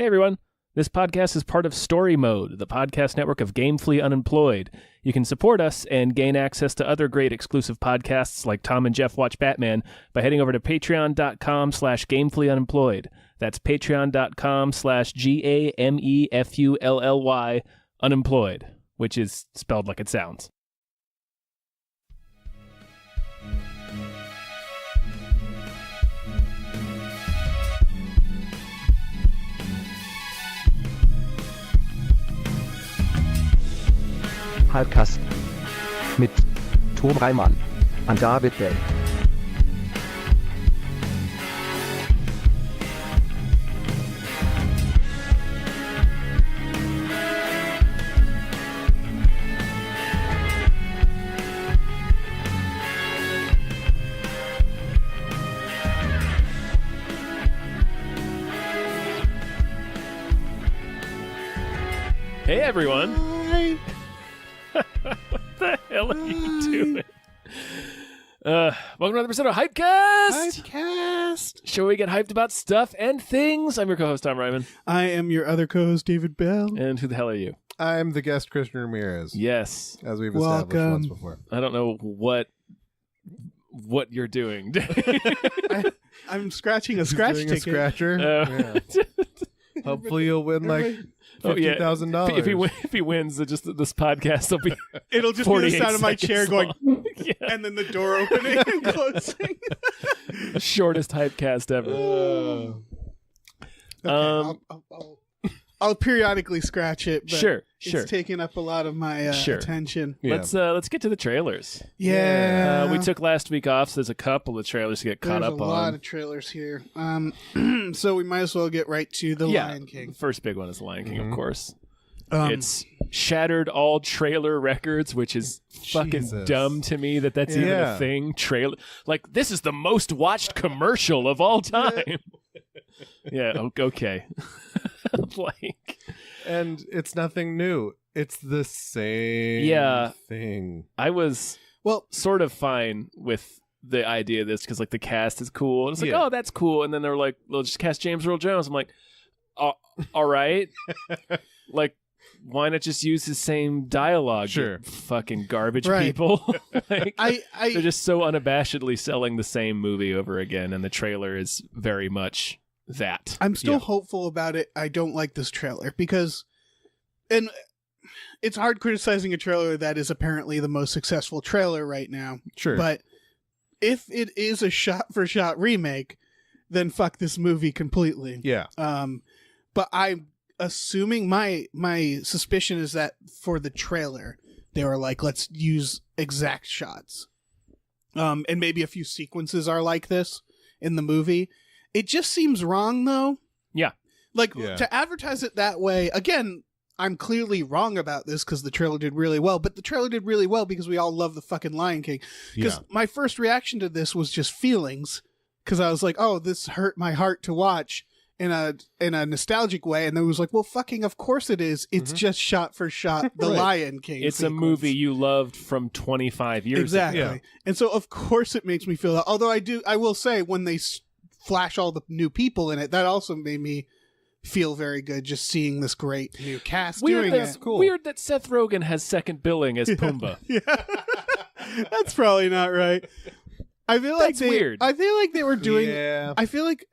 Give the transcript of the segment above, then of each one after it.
Hey everyone, this podcast is part of Story Mode, the podcast network of Gamefully Unemployed. You can support us and gain access to other great exclusive podcasts like Tom and Jeff Watch Batman by heading over to patreon.com/gamefullyunemployed. That's patreon.com/GAMEFULLY unemployed, which is spelled like it sounds. Hypecast mit Tom Reimann und David Bell. Hey everyone! What the hell are you doing? Welcome to another episode of Hypecast! Hypecast! Show where we get hyped about stuff and things. I'm your co-host, Tom Ryman. I am your other co-host, David Bell. And who the hell are you? I'm the guest, Cristian Ramirez. Yes. As we've established Welcome. once before. I don't know what you're doing. I'm scratching a He's scratch doing ticket. a scratcher. Yeah. Hopefully you'll win like $50,000. If he wins, this podcast will be It'll just be the 48 sound of my chair seconds going, Yeah. and then the door opening and closing. The shortest Hypecast ever. Okay, I'll periodically scratch it, but Sure. it's taking up a lot of my attention. Yeah. Let's get to the trailers. Yeah. We took last week off, so there's a couple of trailers to get caught There's up a on. lot of trailers here. So we might as well get right to The Lion King. The first big one is Lion King, of course. It's It's shattered all trailer records, which is fucking Jesus. dumb to me that's even a Yeah. thing. Trailer, like, this is the most watched commercial of all time. Yeah, okay. Like, And it's nothing new. It's the same thing. I was sort of fine with the idea of this because, like, the cast is cool. And it's like, Yeah. oh, that's cool. And then they're like, well, just cast James Earl Jones. I'm like, all right. Like, why not just use his same dialogue? Sure. you fucking garbage Right. people. Like, I they're just so unabashedly selling the same movie over again. And the trailer is very much that. I'm still Yeah. hopeful about it. I don't like this trailer because, and it's hard criticizing a trailer that is apparently the most successful trailer right now. Sure. But if it is a shot-for-shot remake, then fuck this movie completely. yeah. But I'm assuming my suspicion is that for the trailer, they were like, let's use exact shots. And maybe a few sequences are like this in the movie. It just seems wrong, though. Yeah. Like, Yeah. to advertise it that way, again, I'm clearly wrong about this because the trailer did really well, but the trailer did really well because we all love the fucking Lion King. Because my first reaction to this was just feelings, because I was like, oh, this hurt my heart to watch in a nostalgic way, and then it was like, well, fucking of course it is. It's just shot for shot the Right. Lion King It's sequence. a movie you loved from 25 years Exactly. ago. Yeah. And so of course it makes me feel that. Although I will say when they flash all the new people in it, that also made me feel very good just seeing this great new cast Weird doing that, it. weird that Seth Rogen has second billing as Pumbaa. Yeah. That's probably not right. I feel like That's weird. I feel like they were doing Yeah. I feel like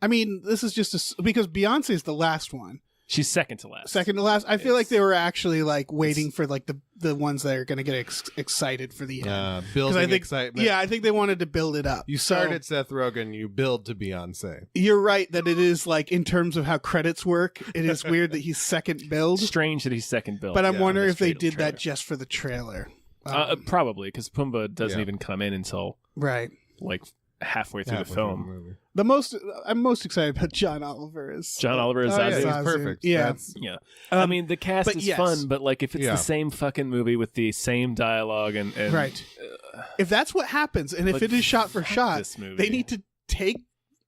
I mean, this is just because Beyonce's the last one. She's second to last. Second to last. I feel like they were actually like waiting for like the ones that are going to get excited for the end. Building I think, excitement. yeah, I think they wanted to build it up. You start at Seth Rogen, you build to Beyonce. You're right that it is like in terms of how credits work, it is weird that he's second build. Strange that he's second bill. But I'm Yeah, wondering on if they the did trailer. that just for the trailer. Probably, because Pumbaa doesn't Yeah. even come in until Right. like halfway through the Halfway film. movie. I'm most excited about John Oliver as John Oliver is Oh, yeah, Zazu. he's Zazu. perfect. Yeah. That's- Yeah. I mean, the cast but is yes. fun, but like if it's Yeah. the same fucking movie with the same dialogue and right. If that's what happens, and if Like, it is shot for fuck shot, this movie. they need to take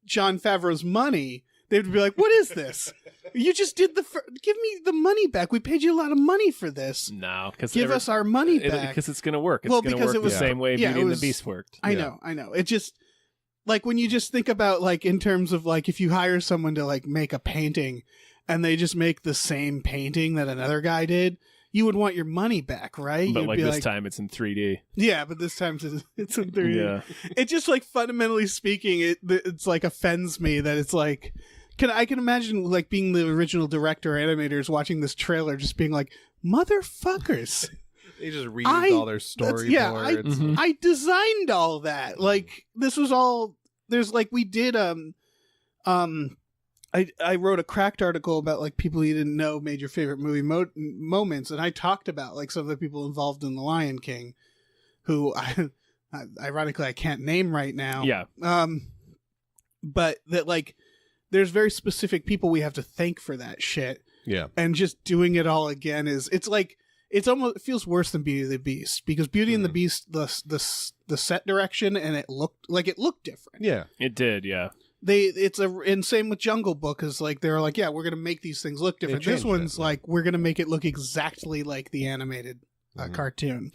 Jon Favreau's money. They'd be like, "What is this? You just did give me the money back. We paid you a lot of money for this. No, because Give us our money back." because it's going to work. It's Well, going to because work it was- the same way yeah, Beauty it and was- the Beast worked. I Yeah. know. It just like when you just think about like in terms of like if you hire someone to like make a painting and they just make the same painting that another guy did, you would want your money back, right? But You'd like be this time it's in 3D. Yeah, but this time it's in 3D. Yeah. It just like fundamentally speaking, it's like offends me that it's like I can imagine like being the original director or animators watching this trailer just being like, motherfuckers. They just reused all their storyboards. I designed all that. Like this was all there's like we did I wrote a Cracked article about like people you didn't know made your favorite movie moments, and I talked about like some of the people involved in The Lion King, who ironically I can't name right now. Yeah. But that like there's very specific people we have to thank for that shit. Yeah. And just doing it all again it's like it feels worse than Beauty and the Beast, because Beauty and the Beast the set direction and it looked different. Yeah. It did, yeah. And same with Jungle Book, is like they're like, yeah, we're gonna make these things look different. This one's like we're gonna make it look exactly like the animated cartoon.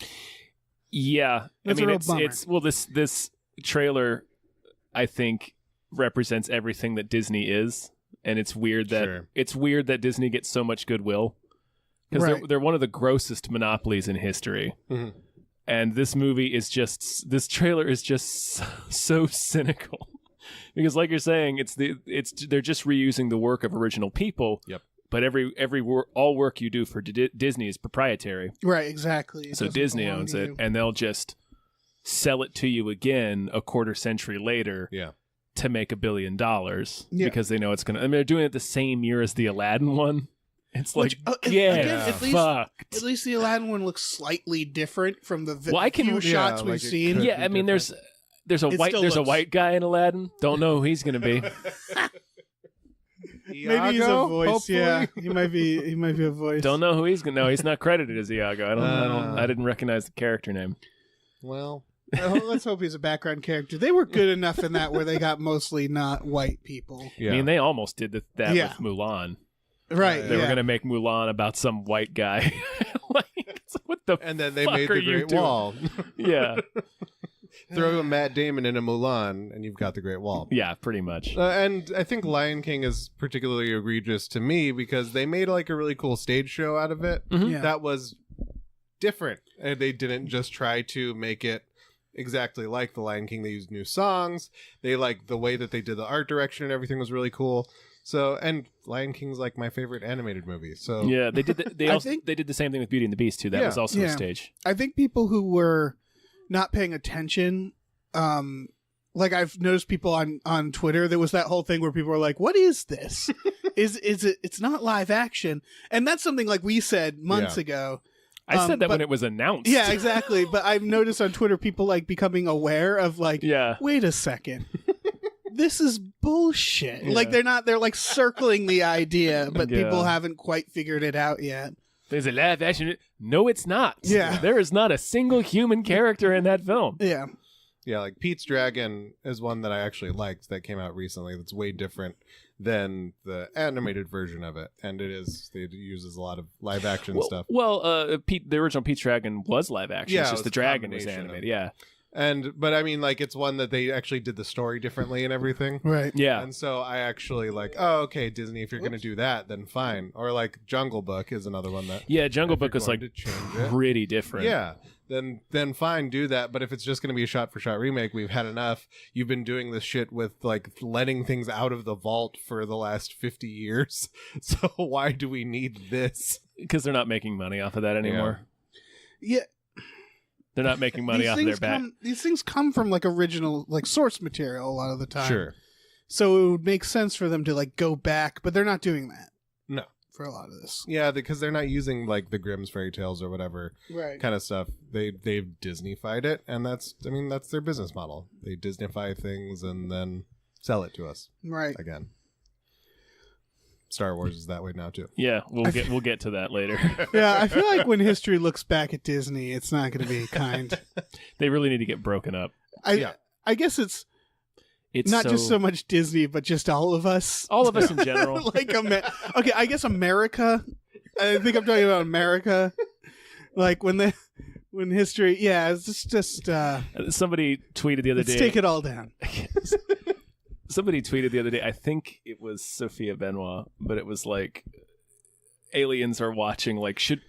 Yeah, That's I mean a real it's well this trailer I think represents everything that Disney is, and it's weird that Disney gets so much goodwill because they're one of the grossest monopolies in history. Mm-hmm. And this trailer is just so cynical. Because, like you're saying, they're just reusing the work of original people. Yep. But all work you do for Disney is proprietary. Right. Exactly. So Disney owns it, and they'll just sell it to you again a quarter century later. Yeah. To make $1 billion because they know it's gonna. I mean, they're doing it the same year as the Aladdin one. It's like, at least the Aladdin one looks slightly different from the few shots we've seen. Yeah, I mean, there's a white guy in Aladdin. Don't know who he's gonna be. Maybe he's a voice. Hopefully. Yeah, he might be a voice. Don't know who he's gonna. No, he's not credited as Iago. I didn't recognize the character name. Well, let's hope he's a background character. They were good enough in that where they got mostly not white people. Yeah. I mean, they almost did that with Mulan. Right. They were going to make Mulan about some white guy. Like, what the And then they made the Great Wall. Yeah. Throw Matt Damon into Mulan, and you've got the Great Wall. Yeah, pretty much. And I think Lion King is particularly egregious to me because they made like a really cool stage show out of it. Mm-hmm. Yeah. That was different. And they didn't just try to make it exactly like the Lion King. They used new songs. They like the way that they did the art direction and everything was really cool. So, and Lion King's like my favorite animated movie. So yeah, they did. They did the same thing with Beauty and the Beast too. That was also a stage. I think people who were not paying attention, like I've noticed people on Twitter, there was that whole thing where people were like, "What is this? is it? It's not live action," and that's something like we said months ago. I said that when it was announced. Yeah, exactly. But I've noticed on Twitter people like becoming aware of like, wait a second. This is bullshit. Yeah. Like they're like circling the idea, but people haven't quite figured it out yet. There's a live action. No, it's not. Yeah. There is not a single human character in that film. Yeah. Yeah, like Pete's Dragon is one that I actually liked that came out recently that's way different than the animated version of it. And it uses a lot of live action stuff. Well, the original Pete's Dragon was live action. Yeah, it's just the dragon is animated. Yeah. But I mean, like, it's one that they actually did the story differently and everything. Right. Yeah. And so I actually like, oh, okay, Disney, if you're going to do that, then fine. Or like Jungle Book is another one that. Yeah, Jungle Book was like pretty different. Yeah. Then fine, do that. But if it's just going to be a shot-for-shot remake, we've had enough. You've been doing this shit with like letting things out of the vault for the last 50 years. So why do we need this? Because they're not making money off of that anymore. Yeah. They're not making money off of their back. These things come from like original, like source material a lot of the time. Sure. So it would make sense for them to like go back, but they're not doing that. No. For a lot of this. Yeah, because they're not using like the Grimm's fairy tales or whatever kind of stuff. They've Disney-fied it, and that's their business model. They Disney-fy things and then sell it to us. Right. Again. Star Wars is that way now too. Yeah, we'll get to that later. Yeah, I feel like when history looks back at Disney, it's not going to be kind. They really need to get broken up. I guess it's not just so much Disney, but just all of us. All of us in general. Like I guess America. I think I'm talking about America. Like when When history, it's just somebody tweeted the other day. Let's take it all down. Somebody tweeted the other day. I think it was Sophia Benoit, but it was like aliens are watching. Like, should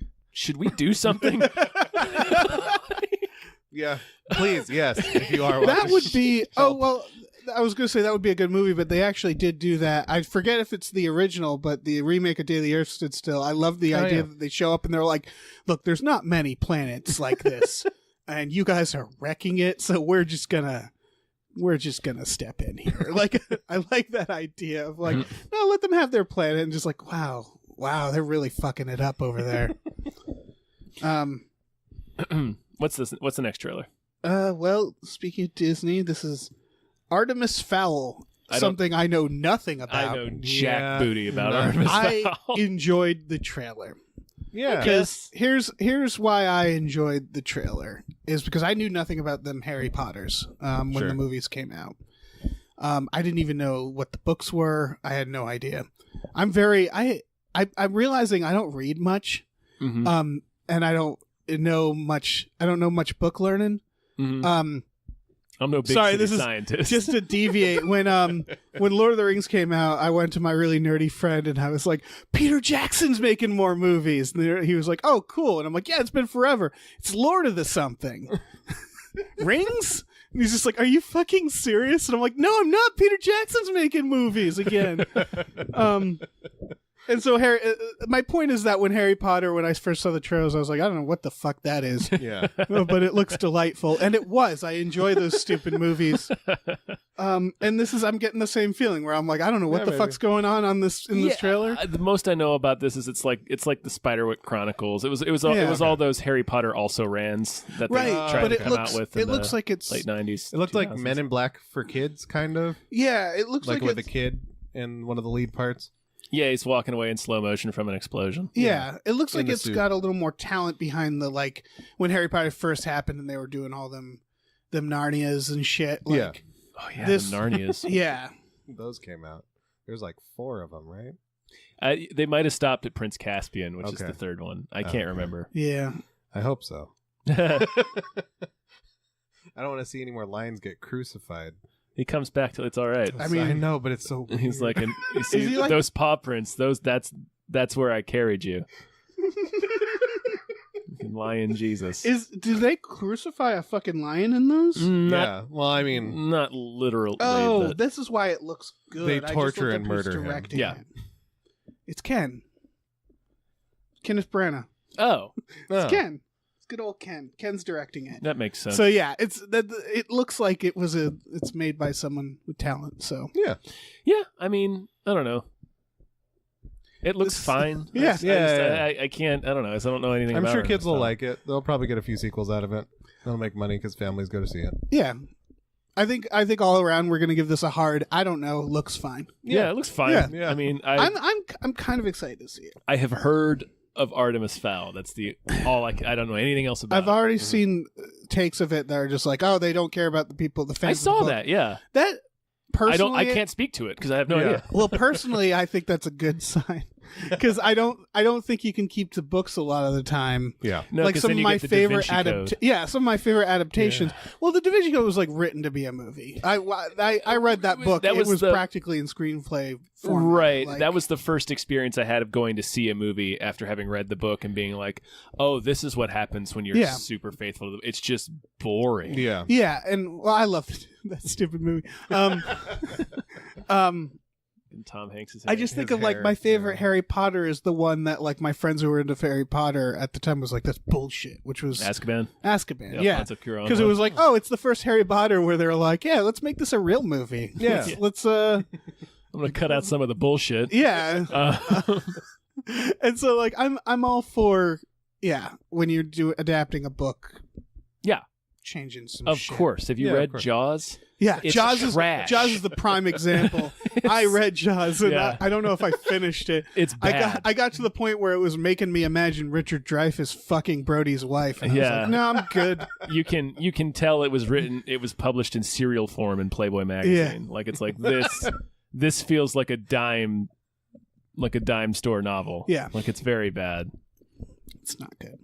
we do something? Yeah, please, yes. If you are, that would be. Oh well, I was going to say that would be a good movie, but they actually did do that. I forget if it's the original, but the remake of Day the Earth Stood Still. I love the idea that they show up and they're like, "Look, there's not many planets like this, and you guys are wrecking it, so we're just gonna step in here." Like, I like that idea of like, no, let them have their planet, and just like, wow, they're really fucking it up over there. What's this? What's the next trailer? Well, speaking of Disney, this is Artemis Fowl. Something I know nothing about. I know jack booty about Artemis Fowl. I enjoyed the trailer. Yeah. Because here's why I enjoyed the trailer is because I knew nothing about them Harry Potters when the movies came out. I didn't even know what the books were. I had no idea. I'm realizing I don't read much. Mm-hmm. And I don't know much book learning. Mm-hmm. I'm no big scientist. Just to deviate. When Lord of the Rings came out, I went to my really nerdy friend and I was like, Peter Jackson's making more movies. And he was like, oh, cool. And I'm like, yeah, it's been forever. It's Lord of the something. Rings? And he's just like, are you fucking serious? And I'm like, no, I'm not. Peter Jackson's making movies again. And so my point is that when I first saw the trailers, I was like, I don't know what the fuck that is. Yeah. But it looks delightful. And it was. I enjoy those stupid movies. And I'm getting the same feeling where I'm like, I don't know what the fuck's going on this trailer. The most I know about this is it's like the Spiderwick Chronicles. It was all those Harry Potter also rans that they tried to come out with. It looks like it's late 90s. It looked like Men in Black for kids, kind of. Yeah, it looks like with a kid in one of the lead parts. Yeah, he's walking away in slow motion from an explosion. Yeah, it looks like it's got a little more talent behind the, like, when Harry Potter first happened and they were doing all them Narnias and shit. Like, oh yeah, the Narnias. Yeah. Those came out. There's like 4 of them, right? They might have stopped at Prince Caspian, which is the third one. I can't remember. Yeah. I hope so. I don't want to see any more lions get crucified. He comes back till it's all right. I mean, I know, but it's so weird. He's like, you see those paw prints? That's where I carried you. Lion Jesus. Do they crucify a fucking lion in those? Yeah. Well, I mean, not literally. Oh, this is why it looks good. They torture and murder him. Yeah. It's Kenneth Branagh. Oh, it's Ken. Good old Ken. Ken's directing it. That makes sense. So yeah, it looks like it's made by someone with talent. So yeah. I mean, I don't know. It looks fine. Yeah. I can't. I don't know. I don't know anything. I'm about sure it, kids will like it. They'll probably get a few sequels out of it. They'll make money because families go to see it. Yeah. I think all around we're gonna give this a hard. I don't know. Looks fine. Yeah, it looks fine. Yeah. I mean, I'm kind of excited to see it. I have heard of Artemis Fowl. That's all I don't know anything else about. I've already seen takes of it that are just like, oh, they don't care about the people, the fans. I saw that. Yeah. That personally, I can't speak to it because I have no idea. Well, personally, I think that's a good sign because I don't think you can keep to books a lot of the time. Yeah. No, like some of my favorite some of my favorite adaptations. Yeah. Well, the Da Vinci Code was like written to be a movie. I read that book. It was practically in screenplay format. Right. Like, that was the first experience I had of going to see a movie after having read the book and being like, oh, this is what happens when you're super faithful to it's just boring. Yeah. Yeah, and I loved that stupid movie. And Tom Hanks is I just think of like my favorite Harry Potter is the one that like my friends who were into Harry Potter at the time was like, that's bullshit, which was Azkaban. Yeah. Because it was like, oh, it's the first Harry Potter where they're like, yeah, let's make this a real movie. Yeah. Let's I'm gonna cut out some of the bullshit. Yeah. And so like I'm all for when you're adapting a book. Yeah. Changing some Of shit. course. Have you read Jaws? Yeah, it's Jaws trash. is the prime example. I read Jaws, and I don't know if I finished it. It's bad. I got to the point where it was making me imagine Richard Dreyfuss fucking Brody's wife. And I was like, no, I'm good. You can tell it was published in serial form in Playboy magazine. Like it's like this feels like a dime store novel. Yeah. Like it's very bad. It's not good.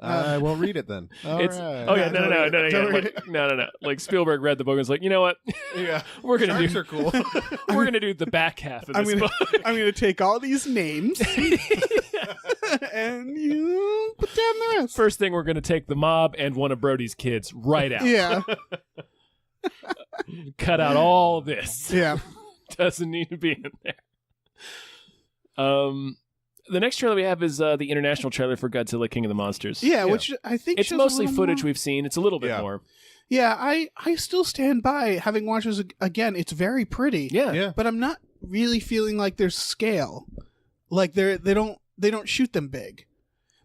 I won't read it then. It's All right. oh yeah no Don't read it. no. Like Spielberg read the book and was like, you know what? Yeah, We're gonna sharks do are cool. we're gonna do the back half of this book. I'm gonna take all these names and you put down the rest. First thing, we're gonna take the mob and one of Brody's kids right out. Yeah, Cut out all this. yeah. Doesn't need to be in there. The next trailer we have is the international trailer for Godzilla King of the Monsters. Yeah, which I think It's shows mostly a little footage more. we've seen. It's a little bit more. Yeah, I still stand by having watched this again. It's very pretty. Yeah. But I'm not really feeling like there's scale. Like they don't shoot them big.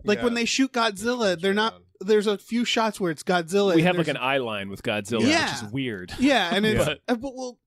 Like when they shoot Godzilla, they're not. There's a few shots where it's Godzilla. We have like an eye line with Godzilla, Yeah. which is weird. Yeah, and it's Yeah. but well,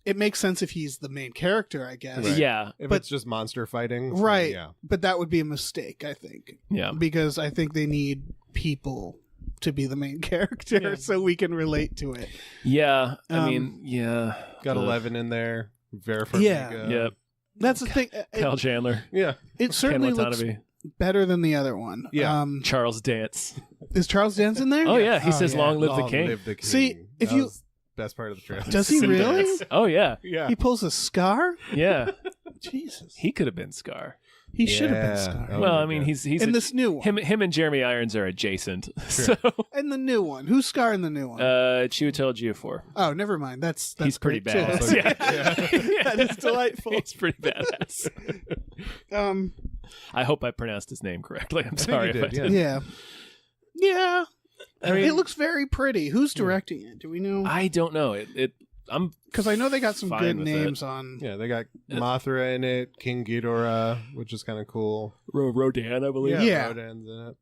it makes sense if he's the main character, I guess. Right. Yeah. If But- it's just monster fighting, Right. Yeah, But that would be a mistake, I think, Yeah. because I think they need people to be the main character so we can relate to it. Yeah. I mean, yeah. got Ugh. 11 in there. Vera Yeah. Farmiga. Yep. That's the thing. Kyle Chandler. Yeah. It certainly Ken looks Watanabe. better than the other one. Yeah. Charles Dance. Is Charles Dance in there? Oh, yeah. He says, yeah. long live the Long king. live the king. See, if That you- was best part of the trailer. Does he really? Oh, yeah. Yeah. He pulls a scar? Yeah. Jesus. He could have been Scar. He should have been Yeah. Scar. Oh Well, my I mean, God. he's in this new one. him and Jeremy Irons are adjacent. So And the new one. Who's Scar in the new one? Chiwetel Ejiofor. Oh, never mind. That's He's pretty great, too. badass. Yeah. That is delightful. He's pretty badass. I hope I pronounced his name correctly. I'm sorry you if I did, did. Yeah. Yeah. I mean, It looks very pretty. Who's directing it? Do we know? I don't know. I'm Because I know they got some fine good with names on. Yeah, they got Mothra in it, King Ghidorah, which is kind of cool. Rodan, I believe. Yeah. Rodan's in it.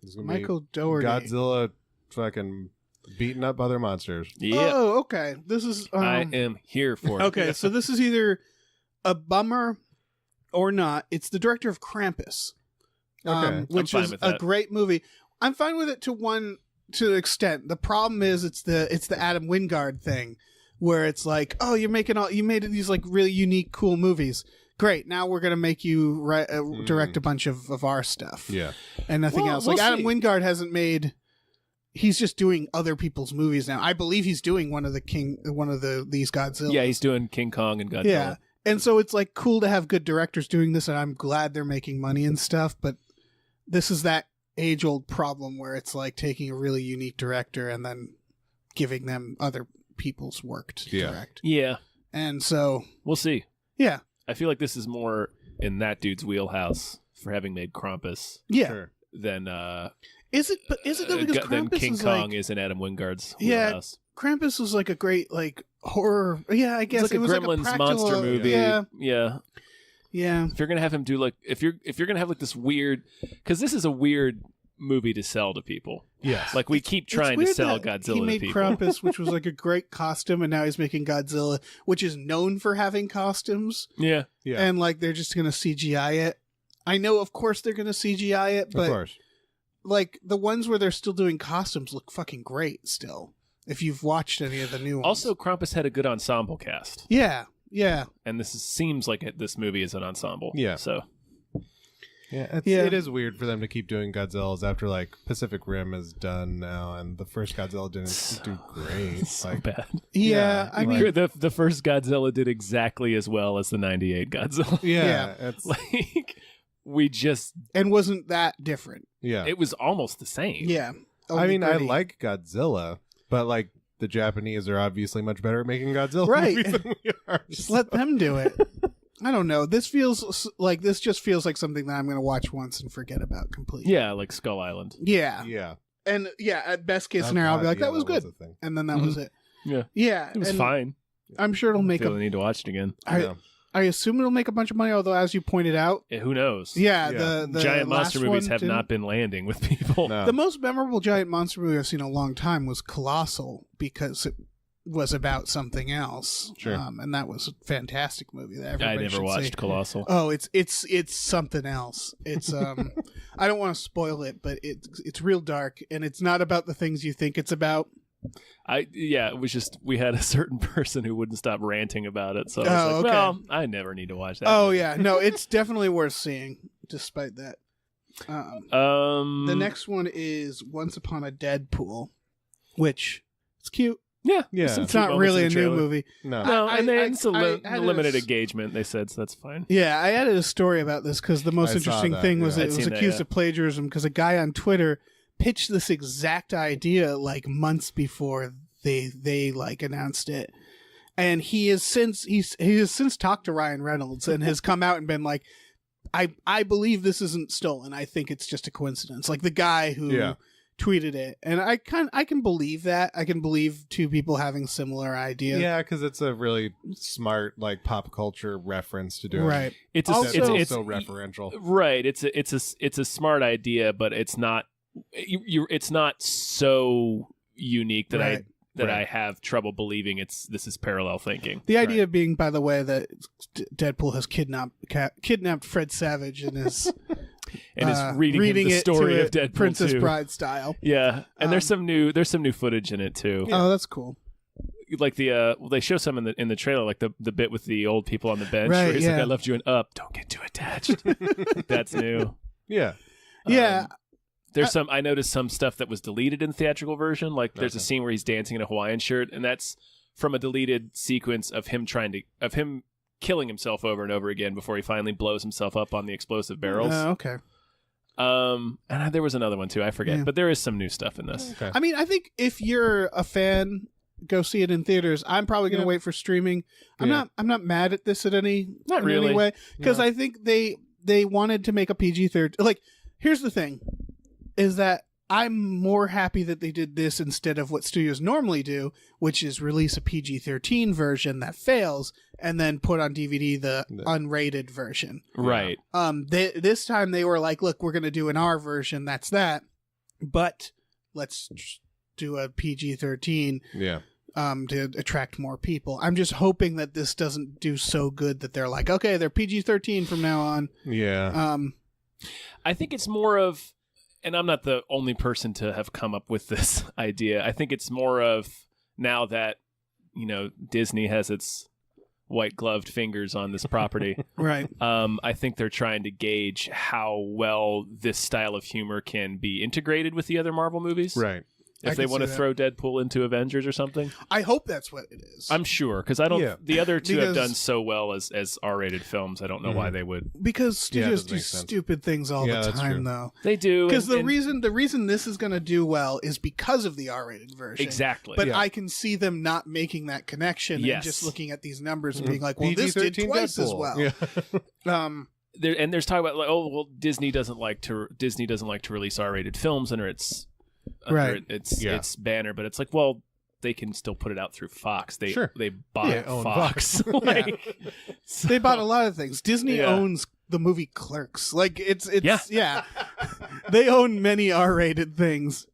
There's gonna Michael be Dougherty. Godzilla fucking beating up other monsters. Yeah. Oh, okay. This is. I am here for it. Okay, so this is either a bummer or not. It's the director of Krampus, Okay. which I'm fine is with a that. great movie. I'm fine with it to an extent. The problem is it's the Adam Wingard thing, where it's like, oh, you made these like really unique, cool movies. Great, now we're gonna make you direct a bunch of our stuff, Yeah. and nothing Well, else. we'll Like Adam see. Wingard hasn't made. He's just doing other people's movies now. I believe he's doing one of these Godzilla. Yeah, he's doing King Kong and Godzilla. Yeah. And so it's like cool to have good directors doing this, and I'm glad they're making money and stuff, but this is that age old problem where it's like taking a really unique director and then giving them other people's work to direct. Yeah. And so We'll see. yeah. I feel like this is more in that dude's wheelhouse for having made Krampus Yeah. Sure. than Is it though, because than Krampus King is Kong like is in Adam Wingard's Yeah. wheelhouse. Krampus was like a great like horror. Yeah, I guess It's like it was a like a Gremlins practical- monster movie. Yeah. Yeah. Yeah. If you're gonna have him do like if you're gonna have like this weird, because this is a weird movie to sell to people. Yes. Like we keep trying to It's weird sell that Godzilla He made to people. Krampus, which was like a great costume, and now he's making Godzilla, which is known for having costumes. Yeah. Yeah. And like they're just gonna CGI it. I know, of course, they're gonna CGI it, of but course. like the ones where they're still doing costumes look fucking great still. If you've watched any of the new ones, Also, Krampus had a good ensemble cast, yeah, and seems like this movie is an ensemble. Yeah. So Yeah, Yeah. it is weird for them to keep doing Godzillas after like Pacific Rim is done now, and the first Godzilla didn't do great. so Like, bad. yeah. I mean, The first Godzilla did exactly as well as the '98 Godzilla. yeah, it's Like we just, and wasn't that different? yeah. it was almost the same. Yeah. I mean, I Gritty. like Godzilla, but like the Japanese are obviously much better at making Godzilla Right. movies than we are. Just let them do it. I don't know. This just feels like something that I'm going to watch once and forget about completely. Yeah, like Skull Island. Yeah. Yeah. And yeah, at best case Oh, scenario, I'll be God, like, yeah, that was good. a thing. And then that was it. Yeah. Yeah. It was and fine. I'm sure it'll make Feel the need to watch it again. Yeah. I assume it'll make a bunch of money, although as you pointed out, Who knows? yeah, Yeah. the Giant last monster movies one have didn't. not been landing with people. No. The most memorable giant monster movie I've seen in a long time was Colossal, because it was about something else. Sure. And that was a fantastic movie that I everybody never should watched see. Colossal. Oh, it's something else. It's I don't want to spoil it, but it's real dark, and it's not about the things you think it's about. It was just we had a certain person who wouldn't stop ranting about it, so I was Oh, like, okay. well, I never need to watch that. Oh movie. yeah, no, it's definitely worth seeing. Despite that, The next one is Once Upon a Deadpool, which it's cute. Yeah. It's not really a new movie. No, it's a limited engagement, they said, so that's fine. Yeah, I added a story about this because the most interesting thing was it was accused of plagiarism because a guy on Twitter pitched this exact idea like months before they like announced it. And he has since talked to Ryan Reynolds and has come out and been like, I believe this isn't stolen. I think it's just a coincidence. Like the guy who tweeted it, and I can believe that. I can believe two people having similar ideas. Yeah, because it's a really smart like pop culture reference to do. Right. It's also so referential. Right. It's a smart idea, but it's not. It's not so unique that I have trouble believing this is parallel thinking. The idea being, by the way, that Deadpool has kidnapped Fred Savage and is reading the story of Deadpool Princess 2. Bride style. Yeah, and there's some new footage in it too. Yeah. Oh, that's cool. Like they show some in the trailer, like the bit with the old people on the bench. Right, where he's like, "I left you an up. Don't get too attached." That's new. Yeah. Yeah. There's I noticed some stuff that was deleted in the theatrical version. Like there's a scene where he's dancing in a Hawaiian shirt, and that's from a deleted sequence of him killing himself over and over again before he finally blows himself up on the explosive barrels. Okay. And there was another one too. I forget, but there is some new stuff in this. Okay. I mean, I think if you're a fan, go see it in theaters. I'm probably going to wait for streaming. I'm not mad at this in any way because I think they wanted to make a PG-13. Like, here's the thing. Is that I'm more happy that they did this instead of what studios normally do, which is release a PG-13 version that fails and then put on DVD the unrated version. Right. This time they were like, look, we're going to do an R version, that's that, but let's do a PG-13 to attract more people. I'm just hoping that this doesn't do so good that they're like, okay, they're PG-13 from now on. Yeah. I think it's more of... And I'm not the only person to have come up with this idea. I think it's more of now that, Disney has its white-gloved fingers on this property. Right. I think they're trying to gauge how well this style of humor can be integrated with the other Marvel movies. Right. If they want to throw Deadpool into Avengers or something. I hope that's what it is. I'm sure, because I don't. Yeah. The other two have done so well as R-rated films. I don't know why they would. Because studios do stupid things all the time, though. They do. Because the reason this is going to do well is because of the R-rated version. Exactly. But I can see them not making that connection and just looking at these numbers and being like, well, this did twice as well. Yeah. There's talk about like, Disney doesn't like to release R-rated films under its banner, but it's like, well, they can still put it out through Fox. They bought Fox. They bought a lot of things. Disney owns the movie Clerks. Like it's they own many R-rated things.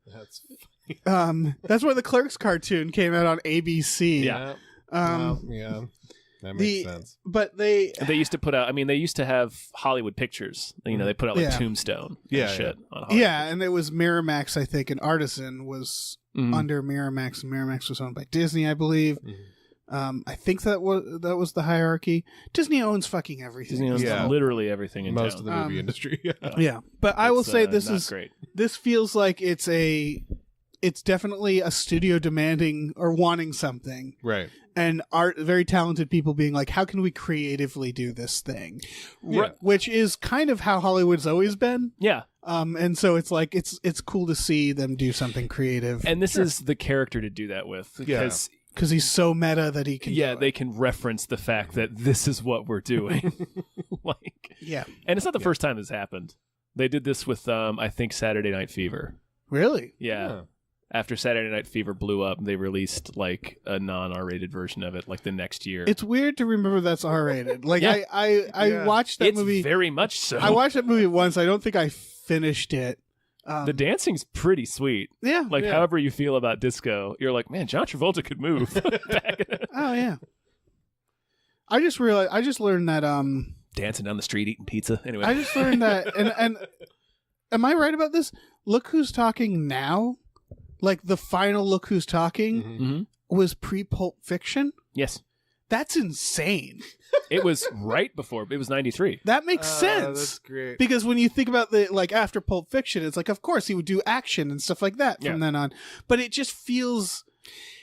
That's where the Clerks cartoon came out on ABC. Yeah. That makes sense. But they used to put out. I mean, they used to have Hollywood Pictures. They put out like Tombstone. And shit on Hollywood. Yeah, and it was Miramax, I think, and Artisan was under Miramax, and Miramax was owned by Disney, I believe. I think that was the hierarchy. Disney owns fucking everything. Disney owns literally everything in most of the movie industry. But I will say this is great. This feels like it's definitely a studio demanding or wanting something, right? And very talented people being like, how can we creatively do this thing? Yeah. Which is kind of how Hollywood's always been. Yeah. And so it's like, it's cool to see them do something creative. And this is the character to do that with. Because he's so meta that he can they can reference the fact that this is what we're doing. And it's not the first time this happened. They did this with, I think, Saturday Night Fever. Really? Yeah. After Saturday Night Fever blew up, they released like a non-R-rated version of it like the next year. It's weird to remember that's R-rated. Like I watched that movie. It's very much so. I watched that movie once. I don't think I finished it. The dancing's pretty sweet. Yeah. Like however you feel about disco, you're like, man, John Travolta could move. Oh yeah. I just learned that dancing down the street eating pizza. Anyway. I just learned that and am I right about this? Look Who's Talking Now? Like the final Look Who's Talking was pre-Pulp Fiction. Yes. That's insane. It was right before. It was 93. That makes sense. That's great. Because when you think about after Pulp Fiction, it's like, of course he would do action and stuff like that from then on. But it just feels...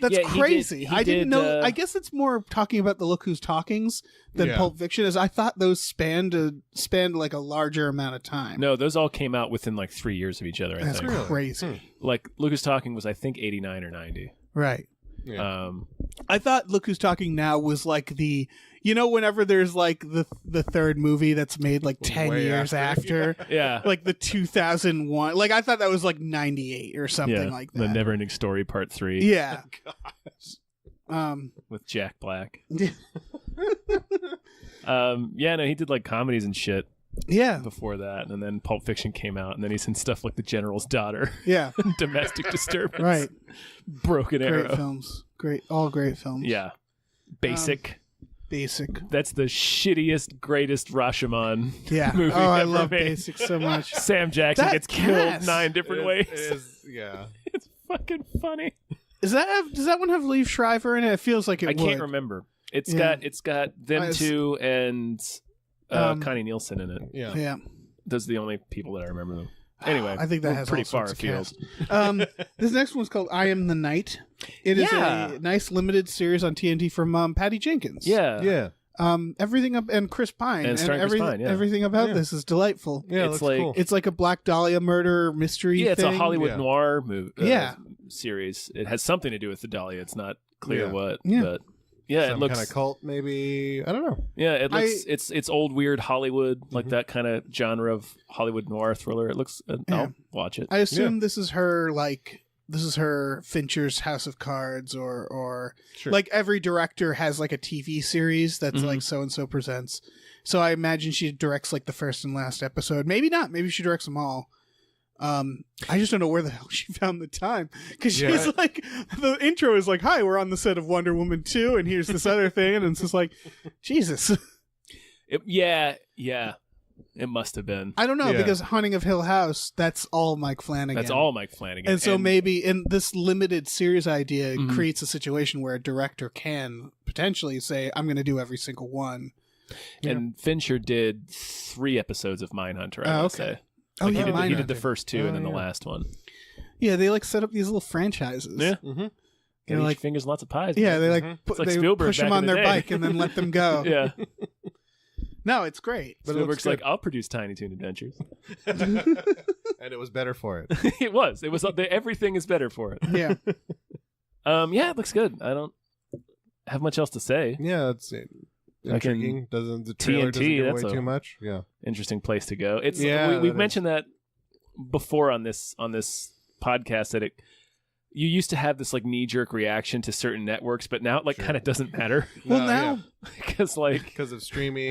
That's crazy. I didn't know. I guess it's more talking about the Look Who's Talkings than Pulp Fiction, as I thought those spanned like a larger amount of time. No, those all came out within like 3 years of each other, I That's think. crazy. Like Look Who's Talking was, I think, 89 or 90. Right. Yeah. I thought Look Who's Talking Now was like the... whenever there's like the third movie that's made like 10 years after. Yeah. Like the 2001. Like I thought that was like 98 or something like that. The Neverending Story Part 3. Yeah. With Jack Black. He did like comedies and shit. Yeah. Before that, and then Pulp Fiction came out, and then he's in stuff like The General's Daughter. Yeah. Domestic Disturbance. Right. Broken Arrow. Great films. All great films. Yeah. Basic. That's the shittiest, greatest Rashomon movie ever I love made. Basic so much. Sam Jackson That gets cast. killed 9 different ways. Yeah. It's fucking funny. Does that one have Liev Schreiber in it? It feels like it would. I can't remember. It's got them two and Connie Nielsen in it. Yeah. Yeah. Those are the only people that I remember them. Anyway, I think that has pretty all far sorts of afield. cast. This next one's called I Am the Night. It is a nice limited series on TNT from Patty Jenkins. Yeah. Everything up and Chris Pine And starring Chris Pine, yeah. Everything about this is delightful. Yeah, It's looks like- cool. It's like a Black Dahlia murder mystery. Yeah, it's thing. a Hollywood Yeah. noir movie. Yeah. Series. It has something to do with the Dahlia. It's not clear Yeah. what, Yeah. but yeah, Some it looks kind of cult, maybe. I don't know. Yeah, it looks it's old weird Hollywood, like that kind of genre of Hollywood noir thriller. It looks I'll watch it. I assume this is her Fincher's House of Cards or Sure. like every director has like a TV series that's like so and so presents. So I imagine she directs like the first and last episode. Maybe not. Maybe she directs them all. I just don't know where the hell she found the time, because she's like, the intro is like, hi, we're on the set of Wonder Woman 2 and here's this other thing, and it's just like, Jesus. It must have been. I don't know, Yeah. because Haunting of Hill House, that's all Mike Flanagan. That's all Mike Flanagan. And so maybe in this limited series idea creates a situation where a director can potentially say, I'm going to do every single one. And Fincher did 3 episodes of Mindhunter, I would say. Oh, Like, yeah, he did the Mindhunter. first 2 and then the last one. Yeah, they like set up these little franchises. Yeah. Mm-hmm. Get like- each fingers, lots of pies. Yeah, man. they like, It's like they Spielberg push them back on in the their day. bite and then let them go. Yeah. No, it's great. But it looks Spielberg's like, I'll produce Tiny Toon Adventures. And it was better for it. It was. Everything is better for it. Yeah. Yeah, it looks good. I don't have much else to say. Yeah, it's intriguing. The trailer doesn't TNT, give that's away a- too much. Yeah. Interesting place to go. It's Yeah, we've that mentioned that before on this podcast that you used to have this like knee jerk reaction to certain networks, but now it like kind of doesn't matter Well, now because because of streaming.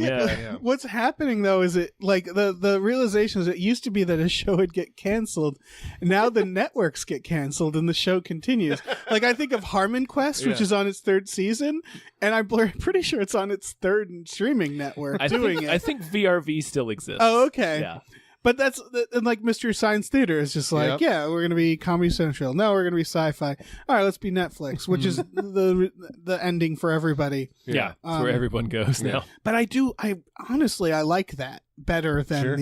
yeah. what's happening though is it like the realization is it used to be that a show would get canceled. Now the networks get canceled and the show continues. Like I think of Harmon Quest, which is on its 3rd season, and I'm pretty sure it's on its 3rd streaming network I it. think VRV still exists. Oh, okay. Yeah. But that's and like Mystery Science Theater is just like, yeah, we're gonna be Comedy Central. No, we're gonna be Sci-Fi. All right, let's be Netflix, which is the ending for everybody. Yeah, that's where everyone goes now. But I honestly like that better than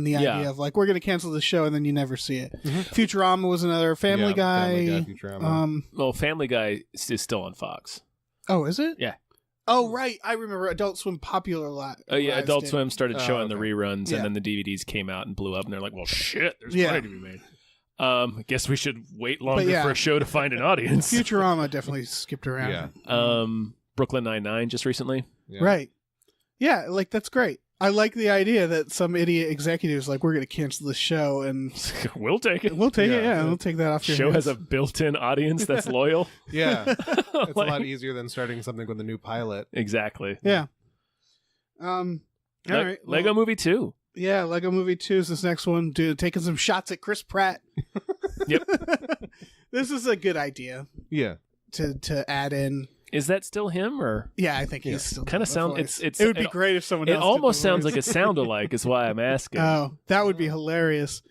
the idea of like we're gonna cancel the show and then you never see it. Futurama was another. Family Guy. Futurama. Well, Family Guy is still on Fox. Oh, is it? Yeah. Oh, right. I remember Adult Swim Oh yeah, Adult Swim started showing the reruns, Yeah. and then the DVDs came out and blew up, and they're like, "Well, shit, there's Yeah. money to be made." I guess we should wait longer yeah. for a show to find an audience. Futurama definitely skipped around. Yeah. Brooklyn Nine-Nine just recently. Yeah. Right. Yeah, like that's great. I like the idea that some idiot executive is like, we're going to cancel the show and We'll take it. we'll take it. Yeah, we'll take that off your Show hands. has a built-in audience that's loyal. Yeah. It's a Like- lot easier than starting something with a new pilot. Exactly. Yeah. All right. Lego well, Movie 2. Yeah, Lego Movie 2 is this next one. Taking some shots at Chris Pratt. Yep. This is a good idea Yeah. to add in. Is that still him or? Yeah, I think he's still Kind of the sound. voice. It It would be great if someone It else did almost the sounds voice. like a sound-alike. Is why I'm asking. Oh, that would be hilarious.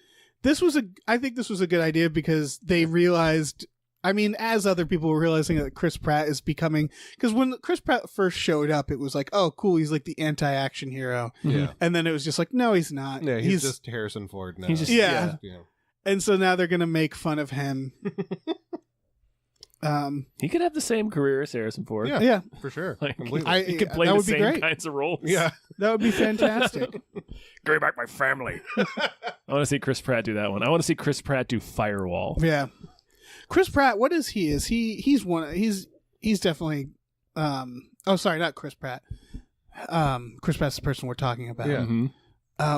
I think this was a good idea because they realized I mean, as other people were realizing that Chris Pratt is becoming, because when Chris Pratt first showed up, it was like, oh, cool, he's like the anti-action hero. Yeah. And then it was just like, no, he's not. Yeah, he's just Harrison Ford now. He's just, yeah. And so now they're going to make fun of him. He could have the same career as Harrison Ford. Yeah. For sure. Like, Completely. he could play that the would be same great. kinds of roles. Yeah. That would be fantastic. Give me back my family. I want to see Chris Pratt do that one. I want to see Chris Pratt do Firewall. Yeah. Chris Pratt, what is he? He's definitely sorry, not Chris Pratt. Chris Pratt's the person we're talking about. Yeah. Mm-hmm.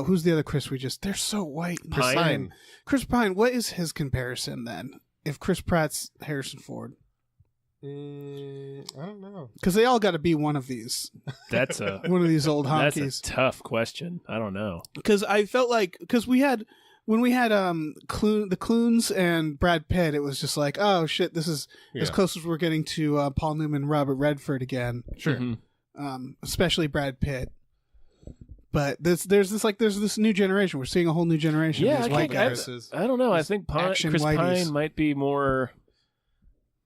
Who's the other Chris they're so white. Pine. Chris Pine, what is his comparison then? If Chris Pratt's Harrison Ford? I don't know. Because they all got to be one of these. That's one of these old honkies. That's a tough question. I don't know. Because I felt like when we had the Clunes and Brad Pitt, it was just like, oh shit, this is as close as we're getting to Paul Newman, Robert Redford again. Sure. Mm-hmm. Especially Brad Pitt. But there's this new generation. We're seeing a whole new generation of these white guys. I don't know. I think Chris whiteys. Pine might be more.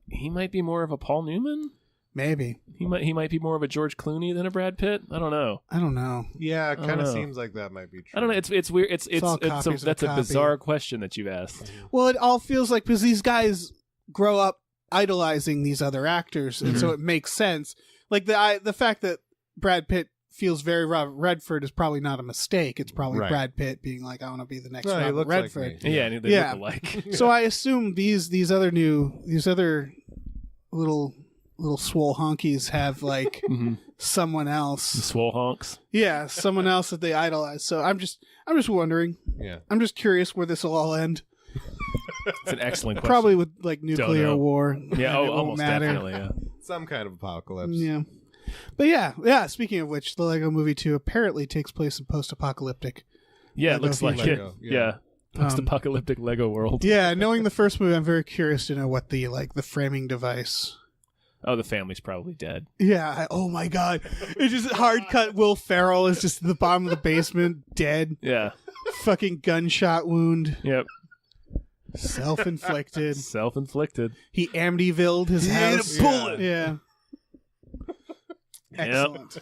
He might be more of a Paul Newman. Maybe he might be more of a George Clooney than a Brad Pitt. I don't know. Yeah, it kind of seems like that might be true. I don't know. It's weird. That's a bizarre question that you've asked. Well, it all feels like because these guys grow up idolizing these other actors, and so it makes sense. Like the fact that Brad Pitt feels very Robert Redford is probably not a mistake. It's probably Brad Pitt being like, I want to be the next Robert Redford. Like me. Yeah, and they look alike. So I assume these other little swole honkies have like someone else. The swole honks. Yeah, someone else that they idolize. So I'm just wondering. Yeah. I'm just curious where this will all end. It's an excellent question. Probably with like nuclear war. Yeah, it won't almost matter. definitely. Yeah. Some kind of apocalypse. Yeah. But yeah. Speaking of which, the Lego Movie 2 apparently takes place in post-apocalyptic. Yeah, it looks like Lego, it. Yeah. Post-apocalyptic Lego world. Yeah, knowing the first movie, I'm very curious to know what the framing device. Oh, the family's probably dead. Yeah. Oh my God! It's just hard cut. Will Ferrell is just at the bottom of the basement, dead. Yeah. Fucking gunshot wound. Yep. Self-inflicted. Self-inflicted. He Amityville'd his house. Bullet. Yeah. Excellent.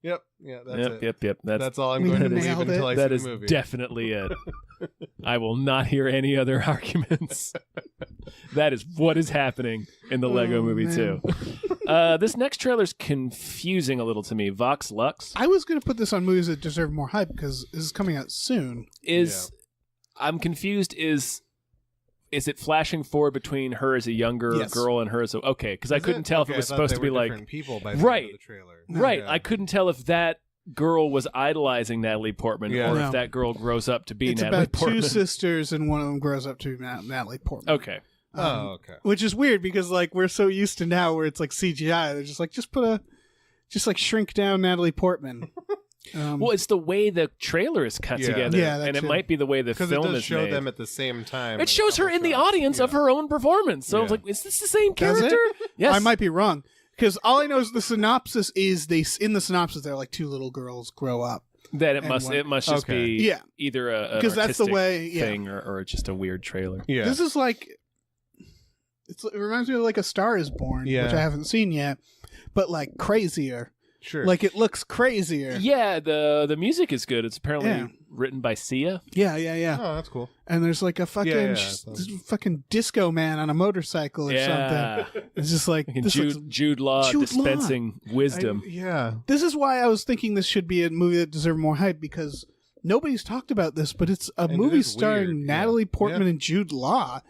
Yep. Yeah, that's it. Yep. That's all I'm going to believe until I see the movie. That is definitely it. I will not hear any other arguments. That is what is happening in the Lego Movie 2. This next trailer's confusing a little to me. Vox Lux. I was going to put this on movies that deserve more hype because this is coming out soon. I'm confused. Is it flashing forward between her as a younger girl and her as a... Okay, because I couldn't tell if it was supposed to be like... different people by the end of the trailer. Right. Yeah. I couldn't tell if that girl was idolizing Natalie Portman or if that girl grows up to be Natalie Portman. It's about two sisters and one of them grows up to be Natalie Portman. Okay. Okay. Which is weird because like we're so used to now where it's like CGI. They're just like, just shrink down Natalie Portman. Well, it's the way the trailer is cut together, and it might be the way the film is made. Because it does show them at the same time. It shows her in the audience of her own performance. So I was like, is this the same character? Yes. I might be wrong. Because all I know is the synopsis is in the synopsis they're like two little girls grow up. That it must just be either because that's the way thing or just a weird trailer. Yeah. This is like it reminds me of like A Star Is Born, which I haven't seen yet, but like crazier. Sure. Like it looks crazier. Yeah, the music is good. It's apparently written by Sia. Yeah. Oh, that's cool. And there's like a fucking disco man on a motorcycle or something. It's just like Jude Law dispensing wisdom. This is why I was thinking this should be a movie that deserved more hype because nobody's talked about this, but it's a movie starring Natalie Portman and Jude Law.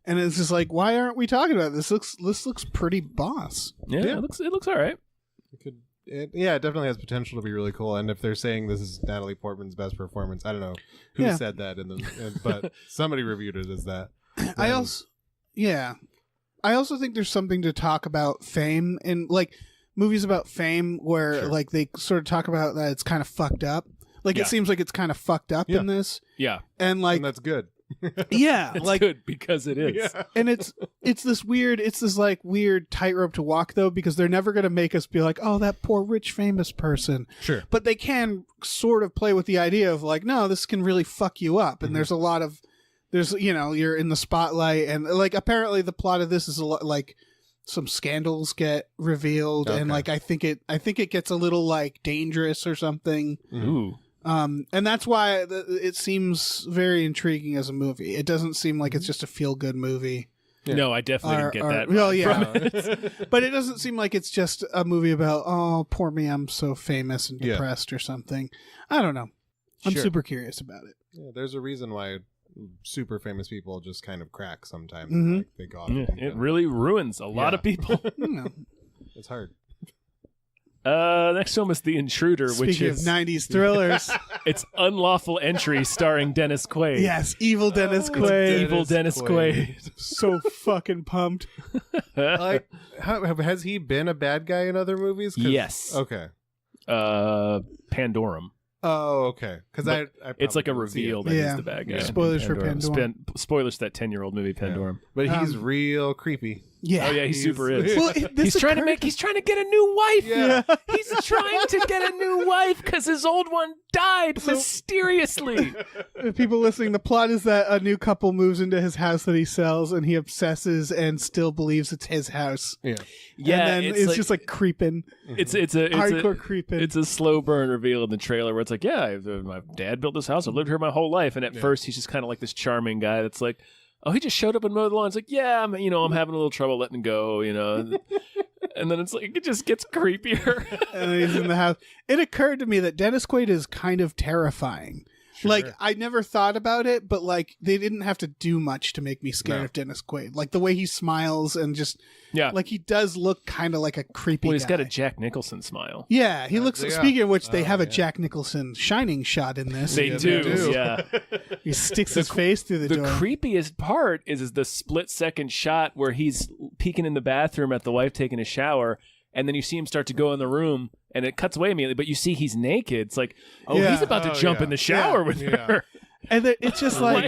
And it's just like, why aren't we talking about this? This looks pretty boss. Yeah. It looks all right. It definitely has potential to be really cool. And if they're saying this is Natalie Portman's best performance, I don't know who said that but somebody reviewed it as that. I also think there's something to talk about fame and like movies about fame where like they sort of talk about that it's kind of fucked up. Like it seems like it's kind of fucked up in this. Yeah. And that's good. It's like good because it is. And it's this weird tightrope to walk though, because they're never going to make us be like, oh, that poor rich famous person. Sure. But they can sort of play with the idea of like, no, this can really fuck you up. And there's a lot of There's, you're in the spotlight, and like apparently the plot of this is a lot like some scandals get revealed, and like I think it gets a little like dangerous or something. Ooh. And that's why it seems very intriguing as a movie. It doesn't seem like it's just a feel good movie. Yeah. No, I definitely didn't get that. Well, yeah, but it doesn't seem like it's just a movie about, oh, poor me, I'm so famous and depressed or something. I don't know. I'm super curious about it. Yeah, there's a reason why super famous people just kind of crack sometimes. Mm-hmm. Like they go off it really ruins a lot of people. It's hard. Next film is The Intruder, which is 90s thrillers. It's Unlawful Entry, starring Dennis Quaid. Yes, evil Dennis Quaid. Evil Dennis Quaid. So fucking pumped. Like, has he been a bad guy in other movies? Yes. Okay. Pandorum. Oh, okay. Because it's like a reveal that he's the bad guy. Yeah. Spoilers for Pandorum. Spoilers for that 10-year-old movie Pandorum. But he's real creepy. Yeah. Oh yeah, he super is. Well, he's trying to get a new wife. Yeah. He's trying to get a new wife because his old one died mysteriously. People listening, the plot is that a new couple moves into his house that he sells, and he obsesses and still believes it's his house. Yeah. Yeah, and then it's just like creeping. It's a hardcore creeping. It's a slow burn reveal in the trailer where it's like, yeah, my dad built this house. I've lived here my whole life, and at first he's just kind of like this charming guy that's like, oh, he just showed up and mowed the lawn. It's like, yeah, I'm having a little trouble letting go, And then it's like, it just gets creepier. And then he's in the house. It occurred to me that Dennis Quaid is kind of terrifying. Sure. Like, I never thought about it, but like, they didn't have to do much to make me scared of Dennis Quaid. Like, the way he smiles and just, like, he does look kind of like a creepy guy. He's got a Jack Nicholson smile. Yeah, he looks, speaking of which, they have a Jack Nicholson Shining shot in this. They do, yeah. He sticks his face through the door. The creepiest part is the split-second shot where he's peeking in the bathroom at the wife taking a shower, and then you see him start to go in the room, and it cuts away immediately, but you see he's naked. It's like, he's about to jump in the shower with her. And it's just like,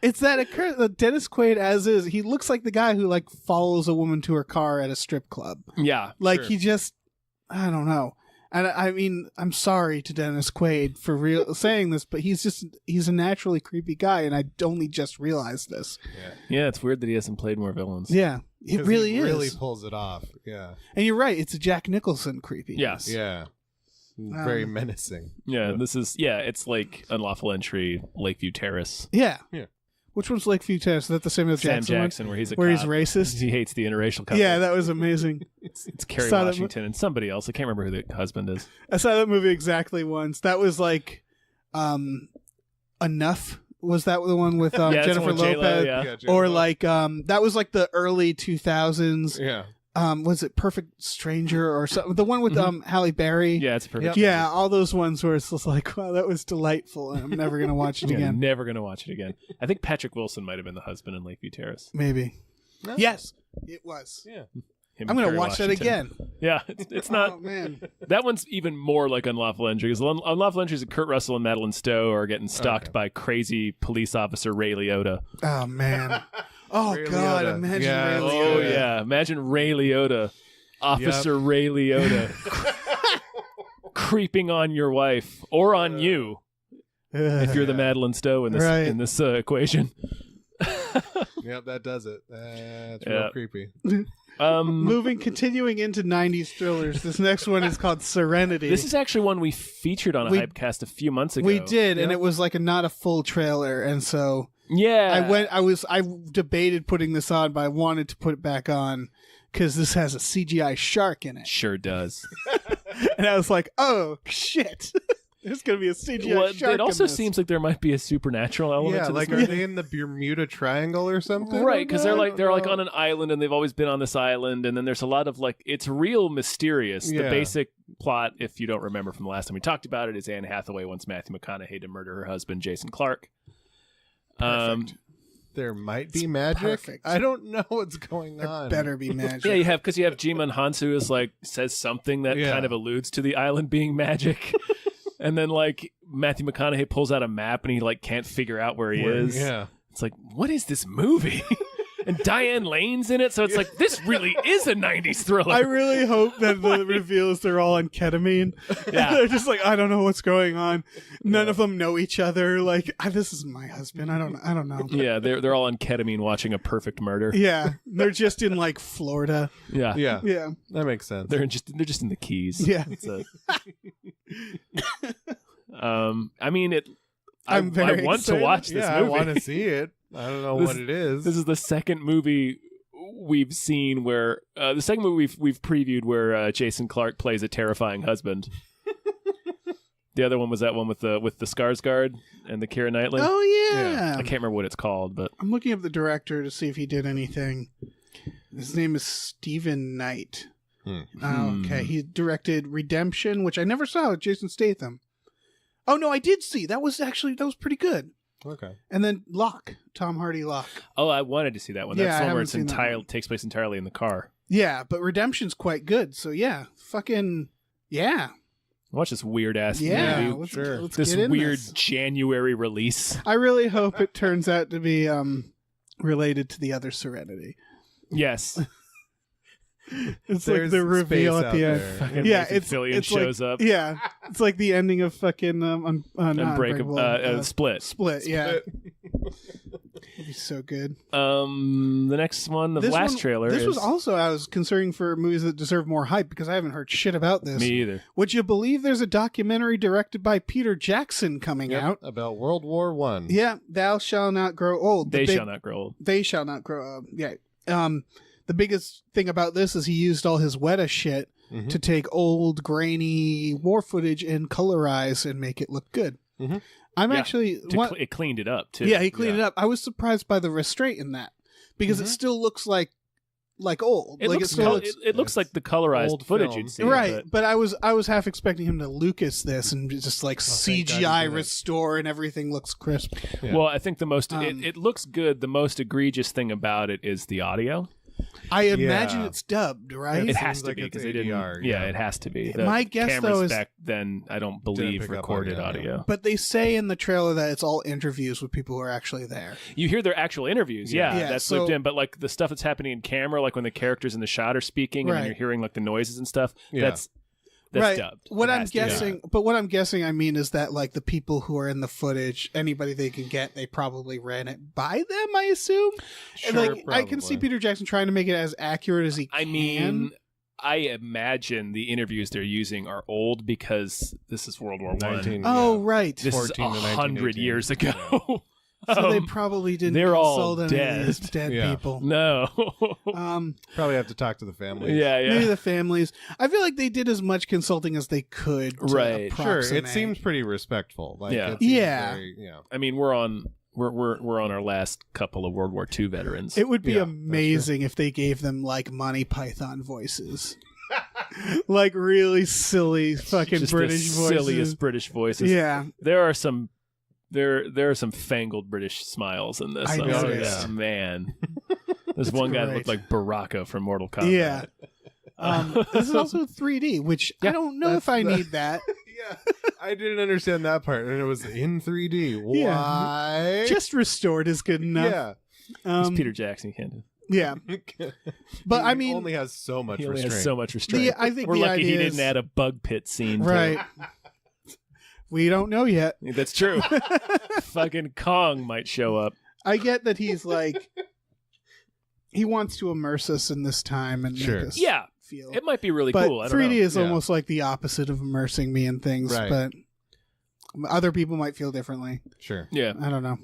it's that Dennis Quaid as is. He looks like the guy who like follows a woman to her car at a strip club. Yeah. Like he just, I don't know. And I mean, I'm sorry to Dennis Quaid for saying this, but he's a naturally creepy guy, and I only just realized this. Yeah, it's weird that he hasn't played more villains. Yeah. It really is. Really pulls it off. Yeah. And you're right. It's a Jack Nicholson creepy. Yes. Yeah. Very menacing. Yeah. This is, it's like Unlawful Entry, Lakeview Terrace. Yeah. Yeah. Which one's Lakeview Terrace? Is that the same as Sam Jackson, where he's a where cop. He's racist? He hates the interracial couple. Yeah, that was amazing. It's Kerry Washington and somebody else. I can't remember who the husband is. I saw that movie exactly once. That was like Enough. Was that the one with Jennifer Lopez? Yeah, or like that was like the early 2000s. Yeah. Was it Perfect Stranger or something? The one with Halle Berry. Yeah, it's Perfect. Yeah, all those ones where it's just like, wow, that was delightful. And I'm never gonna watch it again. Never gonna watch it again. I think Patrick Wilson might have been the husband in Lakeview Terrace. Maybe. No. Yes, it was. Yeah. I'm gonna watch that again. Yeah, it's not. Oh man, that one's even more like Unlawful Entry, because Unlawful Entry is that Kurt Russell and Madeline Stowe are getting stalked by crazy police officer Ray Liotta. Oh man. Oh Ray God! Liotta. Imagine Ray Liotta. Oh yeah! Imagine Ray Liotta, Officer Ray Liotta, creeping on your wife or on you if you're the Madeline Stowe in this equation. Yep, that does it. That's real creepy. Continuing into 90s thrillers. This next one is called Serenity. This is actually one we featured on a Hypecast a few months ago. We did, and it was like not a full trailer, and so yeah, I debated putting this on, but I wanted to put it back on because this has a CGI shark in it. Sure does. And I was like, oh shit. There's going to be a CGI shark. It also seems like there might be a supernatural element to this like movie. Are they in the Bermuda Triangle or something? Right, because they're like on an island, and they've always been on this island, and then there's a lot of like, it's real mysterious. The basic plot, if you don't remember from the last time we talked about it, is Anne Hathaway wants Matthew McConaughey to murder her husband, Jason Clarke. Perfect. There might be magic. Perfect. I don't know what's going on. There better be magic. Yeah, because you have Jimon Hansu is like says something that kind of alludes to the island being magic. And then, like, Matthew McConaughey pulls out a map and he, like, can't figure out where he is. Yeah. It's like, what is this movie? And Diane Lane's in it, so it's like, this really is a 90s thriller. I really hope that the reveal is they're all on ketamine. Yeah. They're just like, I don't know what's going on. None of them know each other. Like, this is my husband. I don't know. Yeah, they're all on ketamine watching A Perfect Murder. Yeah. They're just in like Florida. Yeah. Yeah. That makes sense. They're just in the Keys. Yeah. That's it. I mean, I want to watch this movie. I want to see it. I don't know what it is. This is the second movie we've seen where the second movie we've previewed where Jason Clarke plays a terrifying husband. The other one was that one with the Skarsgård and the Keira Knightley. Oh yeah. I can't remember what it's called, but I'm looking up the director to see if he did anything. His name is Stephen Knight. Oh, okay, he directed Redemption, which I never saw with Jason Statham. Oh no, I did see. That was pretty good. Okay. And then Locke, Tom Hardy Locke. Oh, I wanted to see that one. That's Yeah, the I one where haven't it's takes place entirely in the car. Yeah, but Redemption's quite good. So yeah, fucking yeah. Watch this weird ass Yeah, movie. let's This get in weird this. January release. I really hope it turns out to be related to the other Serenity. Yes. It's There's like the reveal space at the out end. there. Fucking Yeah, Nathan Fillion it's shows like, up. Yeah, it's like the ending of fucking Unbreakable. Split. Split. Yeah, it'd be so good. The next one, the last trailer. This is... was also I was considering for movies that deserve more hype because I haven't heard shit about this. Me either. Would you believe there's a documentary directed by Peter Jackson coming out about World War One? Yeah, Thou Shall Not Grow Old. They shall not grow old. They shall not grow old. Yeah. The biggest thing about this is he used all his Weta shit to take old, grainy war footage and colorize and make it look good. Mm-hmm. It cleaned it up too. Yeah, he cleaned it up. I was surprised by the restraint in that because it still looks like old. It looks like the colorized old footage film. you'd see. Right, but I was half expecting him to Lucas this and just like CGI restore and everything looks crisp. Yeah. Well, I think the most it looks good. The most egregious thing about it is the audio. I imagine it's dubbed, right? It has to like be it's because they didn't. ADR, Yeah, it has to be. My guess, cameras though, is back then I don't believe recorded audio. But they say in the trailer that it's all interviews with people who are actually there. You hear their actual interviews, that's looped in. But like the stuff that's happening in camera, like when the characters in the shot are speaking, and then you're hearing like the noises and stuff. That's right. dubbed. What I'm guessing, I mean, is that like the people who are in the footage, anybody they can get, they probably ran it by them. I assume. Sure, and like I can see Peter Jackson trying to make it as accurate as he can. I mean, I imagine the interviews they're using are old because this is World War I. Oh, right. This is 100 years ago. Yeah. So they probably didn't they're all consult any of these dead people. No. Probably have to talk to the families. Yeah. Maybe the families. I feel like they did as much consulting as they could. Right. Sure. It seems pretty respectful. Like, yeah. Very, I mean, we're on our last couple of World War II veterans. It would be amazing if they gave them like Monty Python voices. Like really silly fucking just British the voices. Silliest British voices. Yeah. There are some fangled British smiles in this. I noticed. Yeah, man. There's one guy that looked like Baraka from Mortal Kombat. Yeah. This is also 3D, which I don't know if I need that. Yeah. I didn't understand that part. And it was in 3D. Why? Just restored is good enough. Yeah. It's Peter Jackson. You can't do. Yeah. But I mean, only has so much he restraint. Has so much restraint. I think we're the lucky idea he is, didn't add a bug pit scene. Right. We don't know yet. That's true. Fucking Kong might show up. I get that he's like, he wants to immerse us in this time and make us feel. It might be really but cool. I don't 3D know. is almost like the opposite of immersing me in things, but other people might feel differently. Sure. Yeah. I don't know.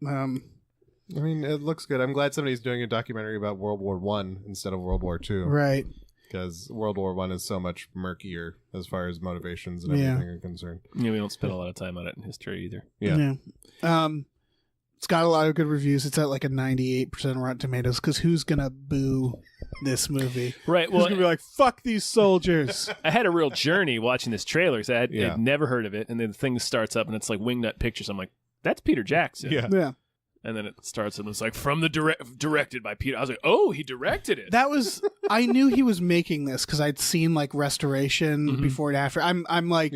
I mean, it looks good. I'm glad somebody's doing a documentary about World War One instead of World War II. Right. Because World War One is so much murkier as far as motivations and everything are concerned. Yeah, we don't spend a lot of time on it in history either. Yeah. It's got a lot of good reviews. It's at like a 98% Rotten Tomatoes because who's going to boo this movie? Right. Well, who's going to be like, fuck these soldiers? I had a real journey watching this trailer because I'd never heard of it. And then the thing starts up and it's like Wingnut Pictures. I'm like, that's Peter Jackson. Yeah. And then it starts and it's like from the directed by Peter. I was like, oh, he directed it. That was I knew he was making this because I'd seen like restoration before and after. I'm like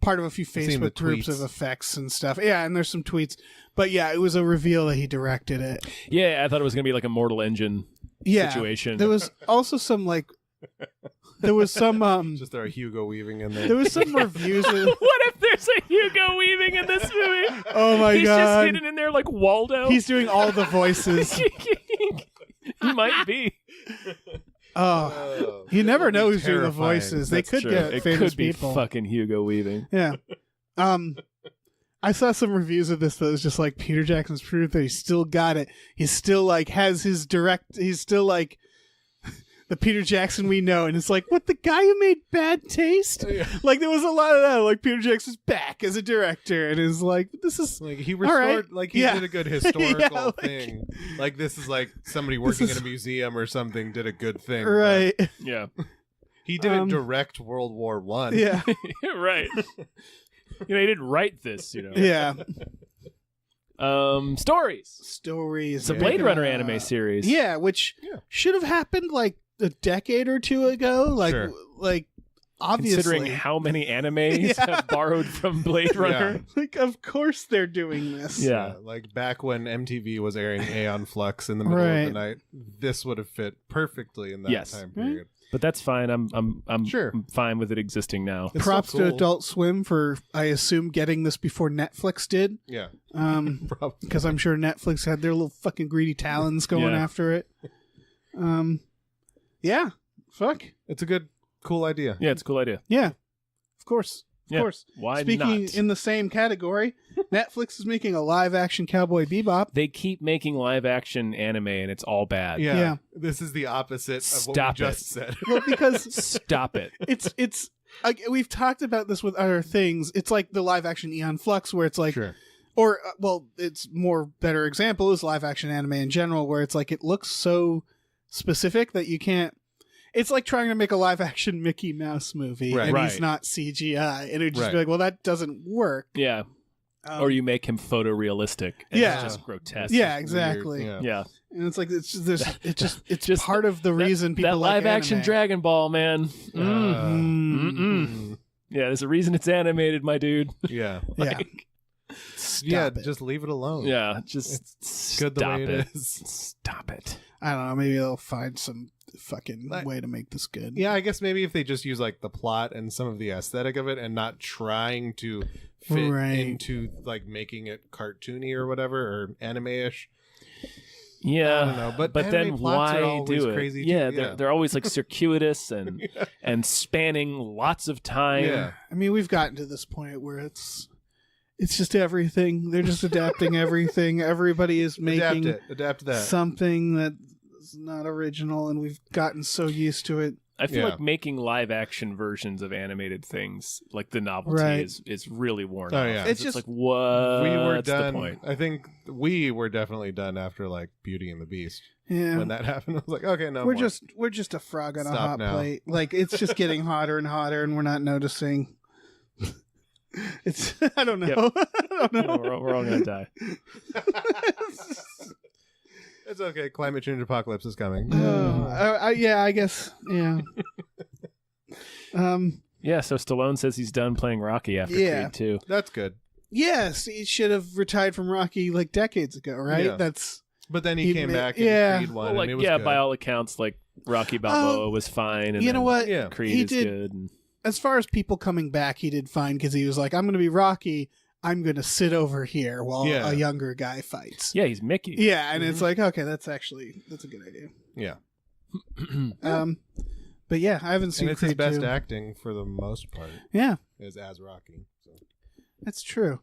part of a few Facebook groups of effects and stuff. Yeah, and there's some tweets. But yeah, it was a reveal that he directed it. Yeah, I thought it was going to be like a Mortal Engine situation. There was also some like... There was some... Just throw Hugo Weaving in there. There was some reviews... What if there's a Hugo Weaving in this movie? Oh my God. He's just hidden in there like Waldo. He's doing all the voices. He might be. Oh, you never know who's doing the voices. They could get famous It could be people. fucking Hugo Weaving. Yeah. I saw some reviews of this that was just like Peter Jackson's proof that he still got it. He still like has his he's still like the Peter Jackson we know, and it's like, what, the guy who made Bad Taste? Yeah. Like there was a lot of that. Like Peter Jackson's back as a director, and is like, this is like he restored, like he did a good historical like, thing. Like this is like somebody working in a museum or something did a good thing, right? Yeah, he didn't direct World War I. Yeah, right. He didn't write this. Yeah. Stories. It's a Blade Runner anime series. Yeah, which should have happened like a decade or two ago. Like, like obviously, considering how many animes have borrowed from Blade Runner, like of course they're doing this. Yeah, like back when MTV was airing Aeon Flux in the middle of the night, this would have fit perfectly in that time period. But that's fine. I'm sure. I'm fine with it existing now. It's Props to Adult Swim for, I assume, getting this before Netflix did. Yeah. Because I'm sure Netflix had their little fucking greedy talons going after it. Yeah. Fuck. It's a cool idea. Yeah, it's a cool idea. Yeah. Of course. Of course. Why Speaking not? in the same category, Netflix is making a live-action Cowboy Bebop. They keep making live-action anime, and it's all bad. Yeah. This is the opposite of what we just said. Well, because stop it. It's we've talked about this with other things. It's like the live-action Aeon Flux, where it's like, or it's more better example is live-action anime in general, where it's like it looks so specific that you can't. It's like trying to make a live-action Mickey Mouse movie, and he's not CGI, and it'd just be like, well, that doesn't work. Yeah. Or you make him photorealistic. And it's just grotesque. Yeah, exactly. Yeah. And it's like it's just part of the reason people that like live-action anime. Dragon Ball, man. Yeah, there's a reason it's animated, my dude. Yeah. Stop it. Just leave it alone. Yeah, just it's good the way it is. Stop it. I don't know. Maybe they'll find some fucking way to make this good. Yeah, I guess maybe if they just use like the plot and some of the aesthetic of it and not trying to fit into like making it cartoony or whatever or anime-ish. Yeah, I don't know, but then why do it? Crazy they're always like circuitous and and spanning lots of time. Yeah, I mean, we've gotten to this point where it's just everything. They're just adapting everything. Everybody is making adapt that something that is not original, and we've gotten so used to it. I feel like making live action versions of animated things, like the novelty, is really worn off. Yeah. It's just like, what? We were done. The point? I think we were definitely done after like Beauty and the Beast. Yeah. When that happened, I was like, okay, no, we're just a frog on a hot plate. Like it's just getting hotter and hotter, and we're not noticing. It's I don't know. Yep. I don't know. We're all gonna die. It's okay. Climate change apocalypse is coming. Yeah, I guess. Yeah. Yeah. So Stallone says he's done playing Rocky after Creed 2. That's good. Yes, he should have retired from Rocky like decades ago, right? Yeah. But then he came back in Creed 1. Well, like, and it was good. by all accounts, like Rocky Balboa was fine. And you know what? Yeah. Creed is good. And... As far as people coming back, he did fine because he was like, I'm going to be Rocky. I'm going to sit over here while a younger guy fights. Yeah, he's Mickey. Yeah, and it's like, okay, that's a good idea. Yeah. But yeah, I haven't seen and it's Creed his best 2. acting for the most part. Yeah. Is as Rocky. So. That's true.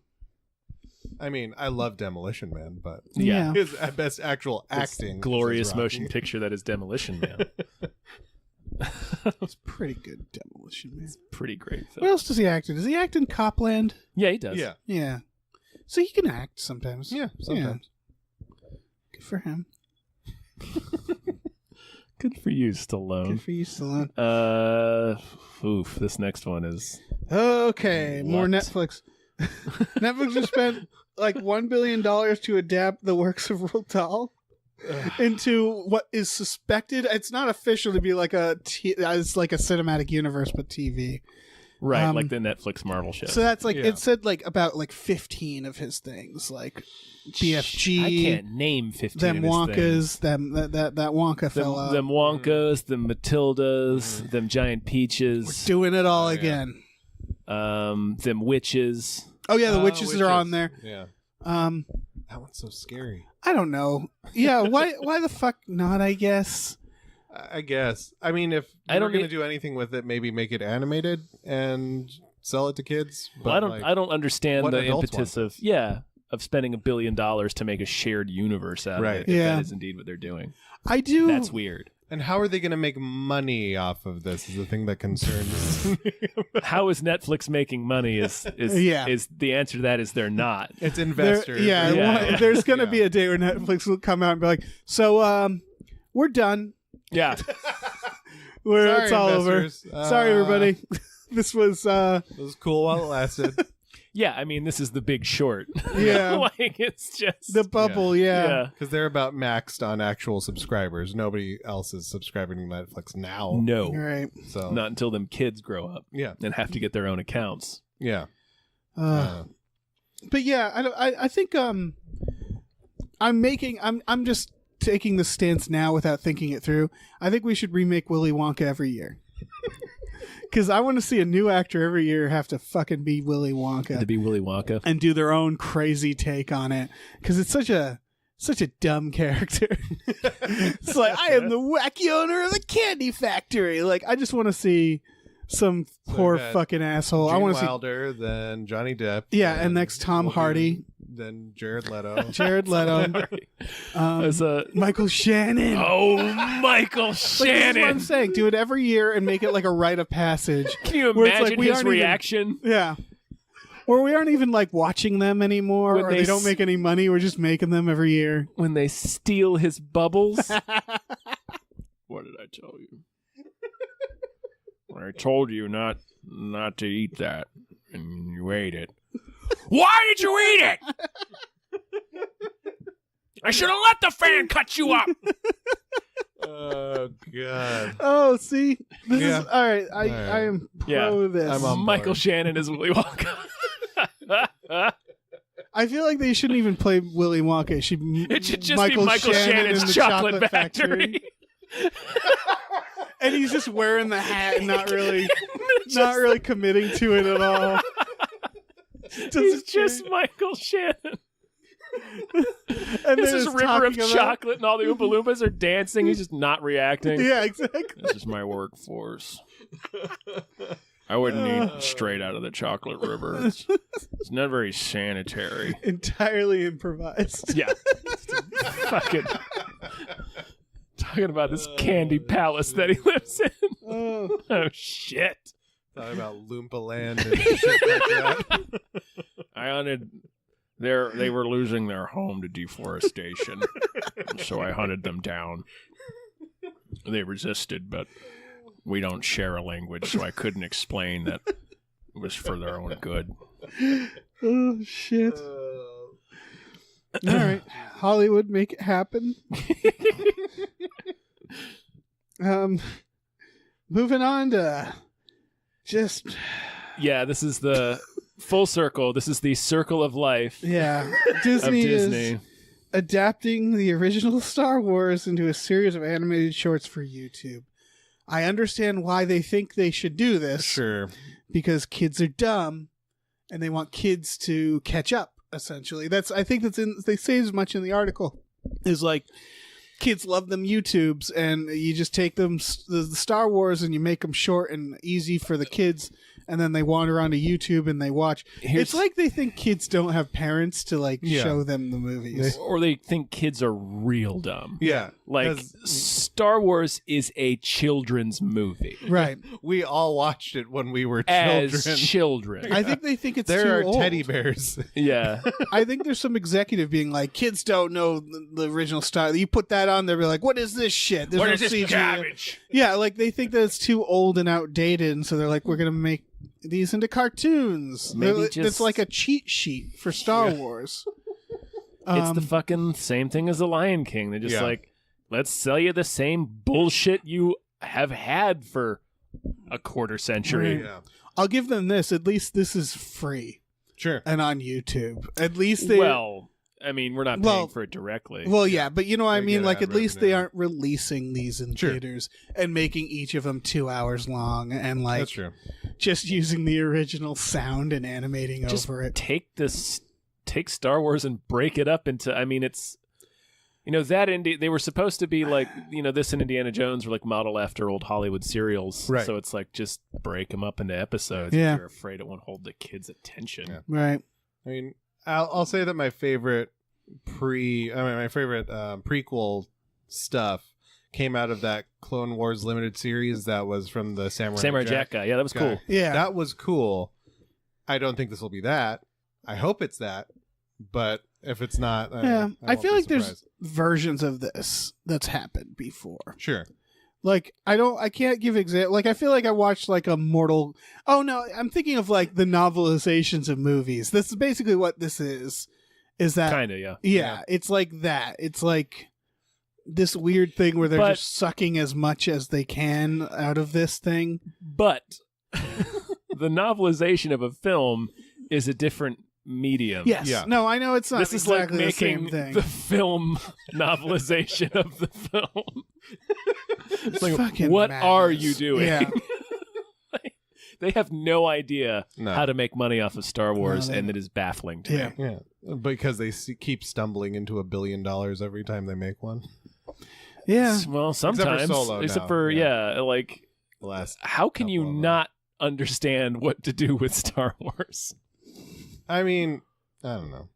I mean, I love Demolition Man, but yeah. his best actual acting. Glorious motion picture that is Demolition Man. It's pretty good, Demolition Man. It's pretty great film. What else does he act in? Does he act in Copland? Yeah, he does. Yeah. Yeah. So he can act sometimes. Yeah, sometimes. Yeah. Good for him. Good for you, Stallone. Good for you, Stallone. This next one is... Okay, more Netflix. Netflix has spent like $1 billion to adapt the works of Roald Dahl into what is suspected. It's not official to be like it's like a cinematic universe, but TV. Right, like the Netflix Marvel show. So that's like it said like about like 15 of his things, like BFG. I can't name 15 them of his Wonkas, things. them that Wonka fella. Them Wonkas, them Matildas, them giant peaches. We're doing it all again. Them witches. Oh yeah, the witches are on there. Yeah. That one's so scary. I don't know. Yeah, why the fuck not? I guess. I mean, if I don't going to do anything with it, maybe make it animated and sell it to kids. But well, I don't understand what the adults impetus want of spending $1 billion to make a shared universe out of it. If Yeah. that is indeed what they're doing. I do. That's weird. And how are they going to make money off of this? Is the thing that concerns me. How is Netflix making money? Is the answer to that is they're not. It's investors. There's going to be a day where Netflix will come out and be like, so we're done. Yeah. It's all over. Sorry, everybody. This was it was cool while it lasted. Yeah, I mean, this is The Big Short. Yeah. Like, it's just... the bubble, yeah. Because they're about maxed on actual subscribers. Nobody else is subscribing to Netflix now. No. Right. So Not until them kids grow up. Yeah. And have to get their own accounts. Yeah. But yeah, I think I'm just taking the stance now without thinking it through. I think we should remake Willy Wonka every year. Because I want to see a new actor every year have to fucking be Willy Wonka. To be Willy Wonka. And do their own crazy take on it. Because it's such a dumb character. It's like, I am the wacky owner of the candy factory. Like, I just want to see some poor fucking asshole. Gene I want to see Wilder, then Johnny Depp. Yeah, and next Tom Hardy. Then Jared Leto. Michael Shannon. Oh, Michael Shannon. Like, this is what I'm saying. Do it every year and make it like a rite of passage. Can you imagine his reaction? Yeah. Or we aren't even like watching them anymore, or they don't make any money. We're just making them every year. When they steal his bubbles. What did I tell you? I told you not to eat that, and you ate it. Why did you eat it? I should have let the fan cut you up. Oh God. Oh, see, this is all right. I am pro this. I'm on Michael board. Shannon is Willy Wonka. I feel like they shouldn't even play Willy Wonka. It should just be Michael Shannon's in the Chocolate Factory. And he's just wearing the hat and not really committing to it at all. He's just Michael Shannon. And this is a river of chocolate and all the Oompa Loompas are dancing. He's just not reacting. Yeah, exactly. This is my workforce. I wouldn't eat straight out of the chocolate river. It's not very sanitary. Entirely improvised. Yeah. Fucking talking about this candy palace that he lives in. Oh shit. Thought about Loompa Land and shit like that. I hunted. They were losing their home to deforestation, so I hunted them down. They resisted, but we don't share a language, so I couldn't explain that it was for their own good. Oh shit! All right, Hollywood, make it happen. Moving on to just this is the full circle. This is the circle of life. Yeah, Disney is adapting the original Star Wars into a series of animated shorts for YouTube. I understand why they think they should do this. Sure. Because kids are dumb and they want kids to catch up, essentially. I think they say as much in the article. Is like, kids love them YouTubes, and you just take them the Star Wars and you make them short and easy for the kids, and then they wander onto YouTube and they watch. It's like they think kids don't have parents to show them the movies. Or they think kids are real dumb. Yeah. Like, Star Wars is a children's movie. Right. We all watched it when we were children. As children. I think they think it's there too are old. teddy bears. Yeah. I think there's some executive being like, kids don't know the original style. You put that on, they'll be like, what is this shit? There's what no is this CGI. garbage? Yeah, like they think that it's too old and outdated, and so they're like, we're going to make these into cartoons. It's like a cheat sheet for Star Wars. It's the fucking same thing as The Lion King. They're just like, let's sell you the same bullshit you have had for a quarter century. Yeah. I'll give them this. At least this is free. Sure. And on YouTube. At least they... Well, I mean, we're not paying for it directly. Well, yeah, but you know what I mean? Like, at least revenue. they aren't releasing these in theaters and making each of them 2 hours long and, like, That's true. just using the original sound and animating over it. Take Star Wars and break it up into, I mean, it's, you know, they were supposed to be like, you know, this and Indiana Jones were like modeled after old Hollywood serials. Right. So it's like, just break them up into episodes Yeah. if you're afraid it won't hold the kids' attention. Yeah. Right. I mean, I'll say that my favorite prequel stuff came out of that Clone Wars limited series that was from the Samurai Jack guy. Yeah, that was guy. cool. Yeah. That was cool. I don't think this will be that. I hope it's that. But if it's not, I feel like there's versions of this that's happened before. Sure. Like, I can't give example. Like, I feel like I watched like a Mortal. Oh no, I'm thinking of like the novelizations of movies. This is basically what this is. Is that kind of, yeah. Yeah, it's like that. It's like this weird thing where they're just sucking as much as they can out of this thing. But the novelization of a film is a different medium. Yes. Yeah. No, I know it's not This is exactly like the same making thing. the film novelization of the film. It's like, fucking what madness. are you doing? Yeah. They have no idea No. how to make money off of Star Wars, No, they- and it is baffling to Yeah. me. Yeah. Because they keep stumbling into $1 billion every time they make one. Yeah. Well, sometimes, Solo except now, for yeah. like, The last. how can you couple of them. not understand what to do with Star Wars? I mean, I don't know.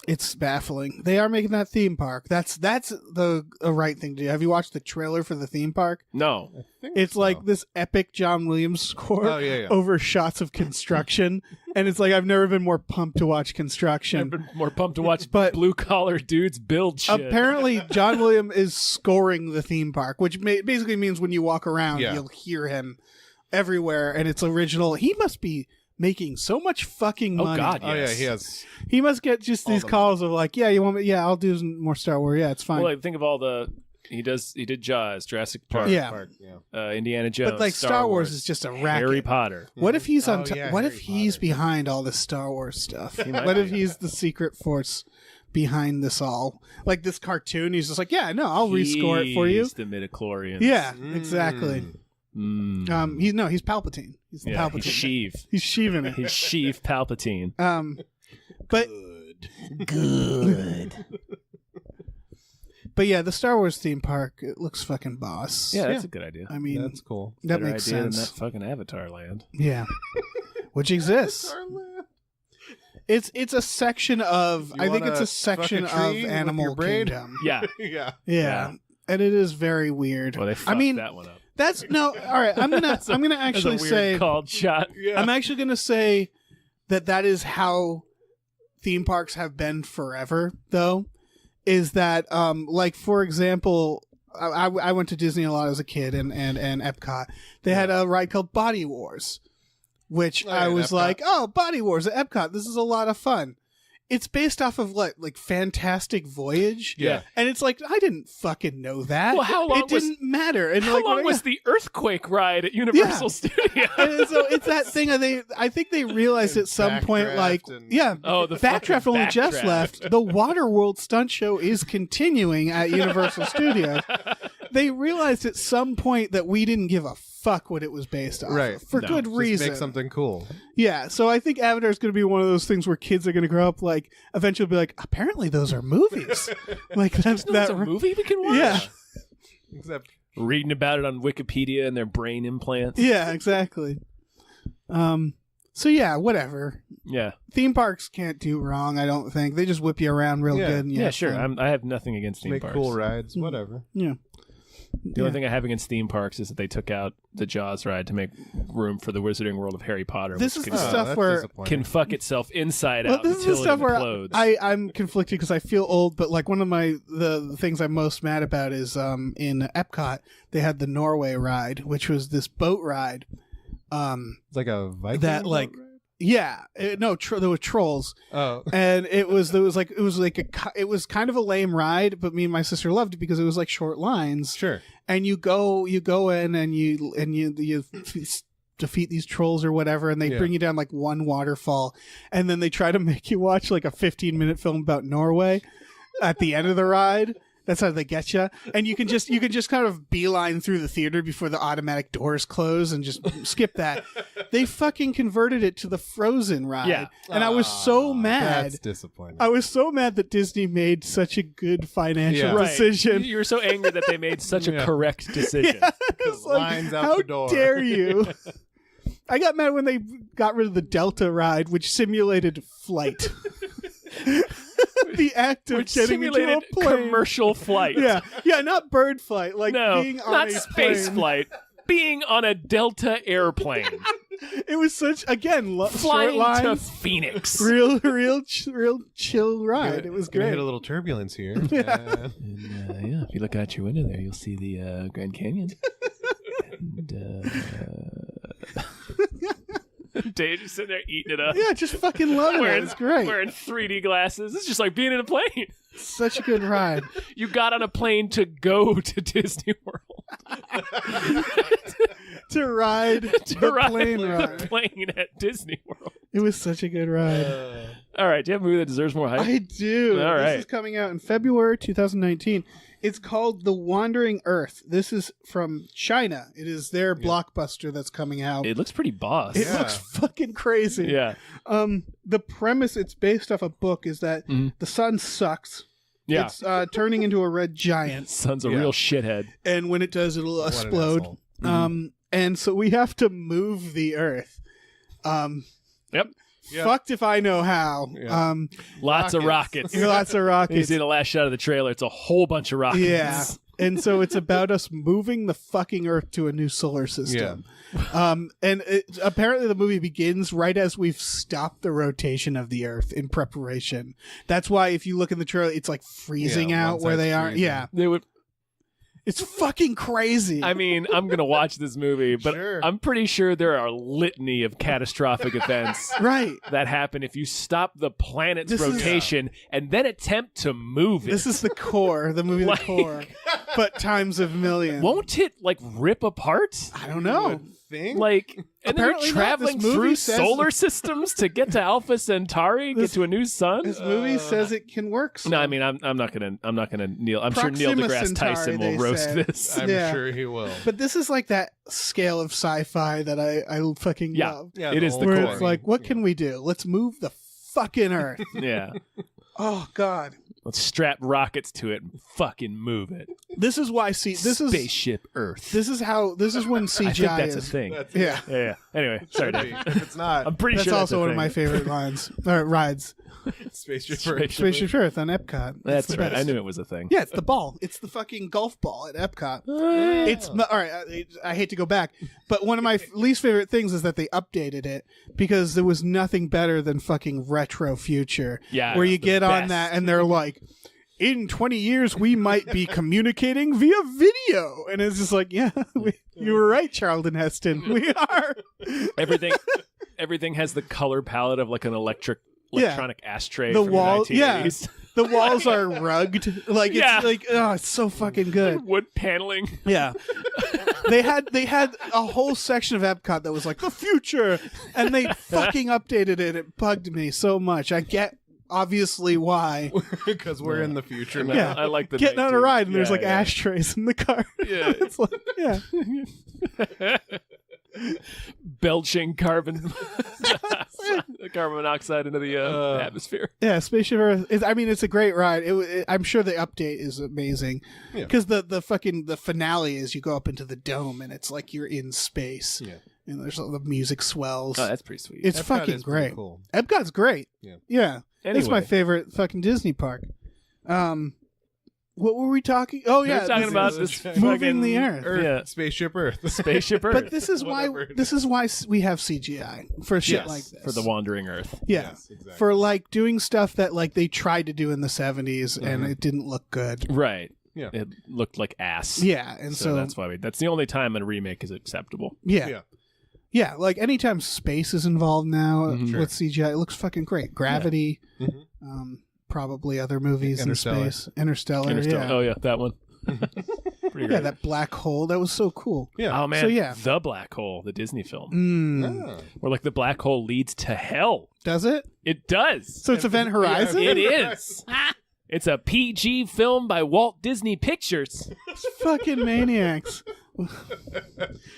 It's baffling. They are making that theme park. That's the right thing to do. Have you watched the trailer for the theme park? No. I think It's so. like this epic John Williams score Oh, yeah. over shots of construction. And it's like, I've never been more pumped to watch I've construction. been more pumped to watch But- blue collar dudes build shit. Apparently, John Williams is scoring the theme park, which basically means when you walk around, Yeah. you'll hear him everywhere. And it's original. He must be making so much fucking money. God, Oh, yeah, yes. he has. He must get just All these the calls of like, yeah, you want me? Yeah, I'll do some more Star Wars. Yeah, it's fine. Well, like, think of all the he did Jaws, Jurassic Park, Yeah. Indiana Jones, but like Star Wars is just a racket. Harry Potter. What if he's on? Oh, yeah, what if Harry he's Potter. behind all this Star Wars stuff? might What if be. he's the secret force behind this all? Like this cartoon, he's just like, yeah, no, I'll rescore it for you. He's the midichlorians. Yeah, exactly. Mm. He's Palpatine. He's the Yeah, Palpatine. he's Sheev. He's sheeving it. He's Sheev Palpatine. But Good. but yeah, the Star Wars theme park, it looks fucking boss. Yeah, that's a good idea. I mean, That's cool. that Better makes idea sense. than that fucking Avatar land. Yeah, which exists. It's a section of. You I think it's wanna a section fuck a of tree with Animal your brain? Kingdom. Yeah. Yeah. Yeah. And it is very weird. Well, they fucked I mean, that one up. that's no. All right, I'm gonna That's a actually weird say. called shot. Yeah. I'm actually gonna say that is how theme parks have been forever. Though, is that like for example, I went to Disney a lot as a kid and Epcot. They had a ride called Body Wars, which Oh, I yeah, was Epcot. like, oh, Body Wars at Epcot. This is a lot of fun. It's based off of like Fantastic Voyage. Yeah. And it's like, I didn't fucking know that. Well, how long it didn't matter. And How like, long when I was the earthquake ride at Universal Studios? and so it's that thing I think they realized at some point, like, Backdraft and- yeah, Oh, the Backdraft fucking only just Backdraft. left. The Waterworld stunt show is continuing at Universal Studios. They realized at some point that we didn't give a fuck what it was based off Right. of, for No, good Just reason. make something cool. Yeah, so I think Avatar is going to be one of those things where kids are going to grow up, like, eventually be like, apparently those are movies. Like, that's No, it's a movie we can watch. Yeah. Except Reading about it on Wikipedia and their brain implants. Yeah, exactly. So yeah, whatever. Yeah. Theme parks can't do wrong, I don't think. They just whip you around real Yeah. good. And you Yeah, have sure. fun. I have nothing against theme make parks. cool rides, whatever. Yeah. The only thing I have against theme parks is that they took out the Jaws ride to make room for the Wizarding World of Harry Potter. This which is can, the stuff that's where disappointing. can fuck itself inside Well, out this is until the stuff it where implodes. I'm conflicted because I feel old, but like one of the things I'm most mad about is in Epcot they had the Norway ride, which was this boat ride. It's like a Viking That, boat like- ride? Yeah, there were trolls, Oh. and it was kind of a lame ride, but me and my sister loved it because it was like short lines. Sure. And you go in and you defeat these trolls or whatever, and they bring you down like one waterfall, and then they try to make you watch like a 15-minute film about Norway at the end of the ride. That's how they get you, and you can just kind of beeline through the theater before the automatic doors close and just skip that. They fucking converted it to the Frozen ride, and I was so mad. That's disappointing. I was so mad that Disney made such a good financial decision. You were so angry that they made such a correct decision. It's lines out how the door. dare you? I got mad when they got rid of the Delta ride, which simulated flight. The act of Which getting into simulated a plane. commercial flight. Yeah, not bird flight, like No, being on not a space plane. flight. Being on a Delta airplane. It was such Flying short to lines, Phoenix. real chill ride. It was Gonna great. hit a little turbulence here. And, if you look out your window there, you'll see the Grand Canyon. And Dave just sitting there eating it up. Yeah, just fucking loving it. It's great. Wearing 3D glasses. It's just like being in a plane. Such a good ride. You got on a plane to go to Disney World. To ride the plane at Disney World. It was such a good ride. All right, do you have a movie that deserves more hype? I do. All right. This is coming out in February 2019. It's called The Wandering Earth. This is from China. It is their blockbuster that's coming out. It looks pretty boss. It looks fucking crazy. Yeah. The premise, it's based off a book, is that the sun sucks. Yeah. It's turning into a red giant. Son's a real shithead. And when it does, it'll What an explode. asshole. And so we have to move the Earth. Yep. Fucked if I know how. Yeah. Lots of rockets. Lots of You rockets. see the last shot of the trailer. It's a whole bunch of rockets. Yeah. And so it's about us moving the fucking Earth to a new solar system. And apparently the movie begins right as we've stopped the rotation of the Earth in preparation. That's why if you look in the trailer, it's like freezing out where they are. freezing. Yeah. They would. It's fucking crazy. I mean, I'm going to watch this movie, but Sure. I'm pretty sure there are a litany of catastrophic events right. that happen if you stop the planet's This is- rotation and then attempt to move it. This is the core, the movie Like- The Core, but times of millions. Won't it, like, rip apart? I don't know. Thing? Like, and then Apparently you're not. traveling This movie through says- solar systems to get to Alpha Centauri, get to a new sun? This movie says it can work. No, I mean, I'm not gonna kneel. I'm sure Neil Proxima deGrasse Centauri, Tyson will they roast said. this. I'm Yeah. sure he will. But this is like that scale of sci-fi that I fucking Yeah. love. Yeah, It is the Where core. it's like, what can we do? Let's move the fucking Earth. Yeah. Oh God. Let's strap rockets to it and fucking move it. This is why Spaceship Earth. this is when CGI I think that's is. a thing. Yeah. Yeah. Anyway, sorry, Dave. If it's not, I'm pretty That's sure also that's a one of thing. my favorite lines or rides. Spaceship Earth. Spaceship Earth on Epcot. That's the right. best. I knew it was a thing. Yeah, it's the ball. It's the fucking golf ball at Epcot. It's all right. I hate to go back, but one of my least favorite things is that they updated it because there was nothing better than fucking retro future. Yeah, where you the get on best. that and they're like, in 20 years we might be communicating via video, and it's just like, yeah, you were right, Charlton Heston. We are. Everything has the color palette of like an electronic ashtray. The from wall, the yeah. 1980s. The walls are rugged. Like it's Yeah. like, oh, it's so fucking good. Wood paneling. Yeah. they had a whole section of Epcot that was like the future, and they fucking updated it. It bugged me so much. I get obviously why. Because we're in the future now. Yeah. I like the Getting on a 19 ride and there's yeah, like yeah. ashtrays in the car. Yeah. It's like, yeah. Belching carbon monoxide into the atmosphere. Yeah, Spaceship Earth. It's a great ride. I'm sure the update is amazing because the finale is you go up into the dome and it's like you're in space. Yeah. And there's all the music swells. Oh, that's pretty sweet. It's Epcot fucking is pretty great. cool. Epcot's great. Yeah. Yeah. It's Anyway. my favorite fucking Disney park. What were we talking? Oh We yeah, were talking this about is this moving fucking the Earth. Yeah. Spaceship Earth. Spaceship Earth. But this is why Whatever it we have CGI for shit Yes, like this. for the Wandering Earth. yeah. Yes, exactly. For like doing stuff that like they tried to do in the 70s and it didn't look good. Right. Yeah. It looked like ass. Yeah, and so that's why that's the only time a remake is acceptable. yeah. Yeah. Yeah, like anytime space is involved now Sure. with CGI, it looks fucking great. Gravity, probably other movies in Interstellar. space. Interstellar, Interstellar. yeah. Oh yeah, that one. Pretty Yeah, great. that black hole. That was so cool. Yeah. Oh man, So, yeah. The Black Hole, the Disney film, Mm. where like the black hole leads to hell. Does it? It does. So it's Event Horizon? It is. It's a PG film by Walt Disney Pictures. Fucking maniacs.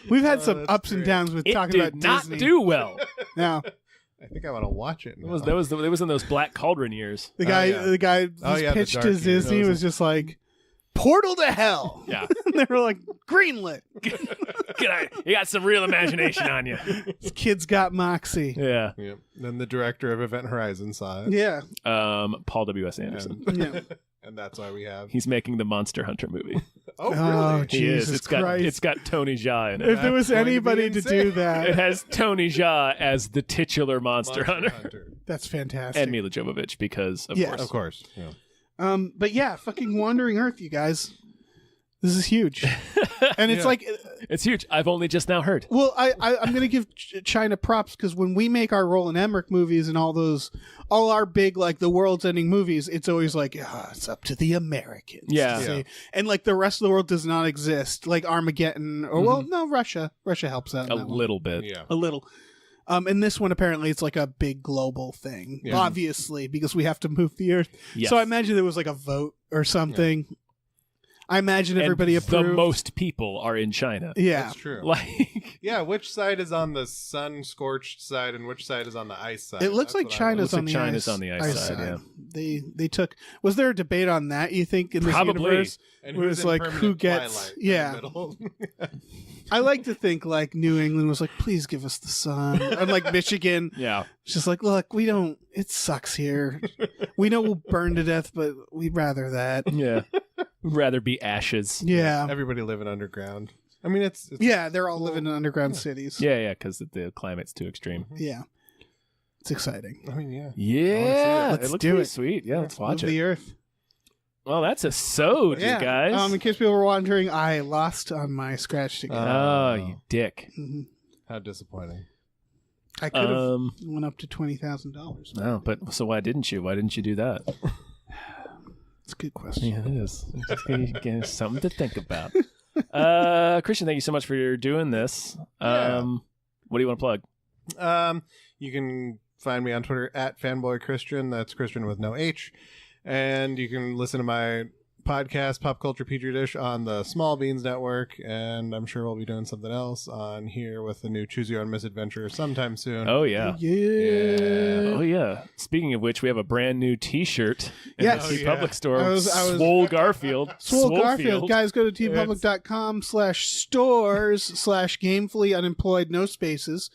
We've had some that's ups and great. downs with It talking did about not Disney. do well. Now, I think I want to watch it. It was in those Black Cauldron years. the guy yeah. who's the pitched dark to years. Disney was just like, Portal to Hell. Yeah. And they were like, greenlit. You got some real imagination on you. This kid's got moxie. Yeah. Yeah. Then the director of Event Horizon saw it. Yeah. Paul W.S. Anderson. Yeah. And that's why we have. He's making the Monster Hunter movie. Oh, Oh, really? He is. Jesus It's got Christ. Tony Jaa in it. If there was That's going to be anybody to do insane. It that, has Tony Jaa as the titular Monster Hunter. that's fantastic. And Mila Jovovich because, of Yes. course. Of course. Yeah. But yeah, fucking Wandering Earth, you guys. This is huge. And it's Yeah. like, It's huge. I've only just now heard. well, I'm going to give China props because when we make our Roland Emmerich movies and all our big, like, the world's ending movies, it's always like, it's up to the Americans. Yeah. to Yeah. say. And, like, the rest of the world does not exist. Like Armageddon, or, well, no, Russia. Russia helps out. in A that one. little bit. Yeah. A little. And this one, apparently, it's like a big global thing, Yeah. obviously, because we have to move the Earth. Yes. So I imagine there was like a vote or something. I imagine everybody and approved. the most people are in China. Yeah. That's true. Like, Yeah, which side is on the sun-scorched side and which side is on the ice side? It looks That's like what I China's Looks on like the China's ice. on the ice side, yeah. They took. Was there a debate on that? You think in this Probably. universe? And Where who's it's in like permanent who gets? twilight in Yeah. the middle? I like to think like New England was like, please give us the sun, and like Michigan, yeah. it's just like, look, we don't. It sucks here. We know we'll burn to death, but we'd rather that. Yeah. Rather be ashes. Yeah. Everybody living underground. I mean, it's Yeah, they're all living in underground cities. Yeah, because the climate's too extreme. Yeah. It's exciting. I mean, yeah. Yeah. Let's it looks do pretty it. sweet. Yeah, let's watch Move it. the Earth. Well, that's a sode, Yeah. you guys. In case people were wondering, I lost on my scratch ticket. Oh, you dick. Mhm. How disappointing. I could have Um, went up to $20,000. no, but so why didn't you? Why didn't you do that? It's a good question. Yeah, it is. Just give you something to think about. Cristian, thank you so much for doing this. Yeah. What do you want to plug? You can find me on Twitter at fanboychristian. That's Christian with no H. And you can listen to my podcast, Pop Culture Petri Dish, on the Small Beans Network. And I'm sure we'll be doing something else on here with the new Choose Your Own Misadventure sometime soon. Oh, yeah. Yeah. Oh, yeah. Speaking of which, we have a brand new T-shirt in Yes. the Oh, yeah. Public store. I was- Swole Garfield. Swole Garfield. Swolefield. Guys, go to tpublic.com/stores/gamefully unemployed, no spaces,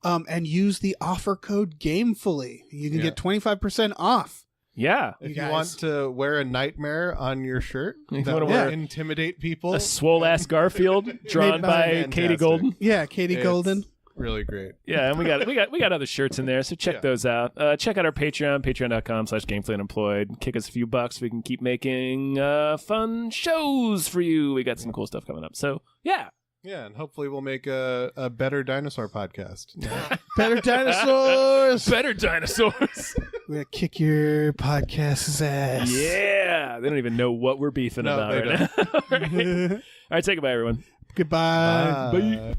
and use the offer code gamefully. You can Yeah. get 25% off. Yeah. If You you guys. want to wear a nightmare on your shirt, You that wanna will wear intimidate people. A swole-ass Garfield drawn Made by- by Fantastic. Katie Golden. Yeah, Katie It's Golden. really great. Yeah, and we got other shirts in there, so check Yeah. those out. Check out our Patreon, patreon.com/gamefullyunemployed. Kick us a few bucks so we can keep making fun shows for you. We got some cool stuff coming up. So, yeah. Yeah, and hopefully we'll make a better dinosaur podcast. Better dinosaurs. Better dinosaurs. We're going to kick your podcast's ass. Yeah. They don't even know what we're beefing No, about they right now. All right. All right, say goodbye, everyone. Goodbye. Bye.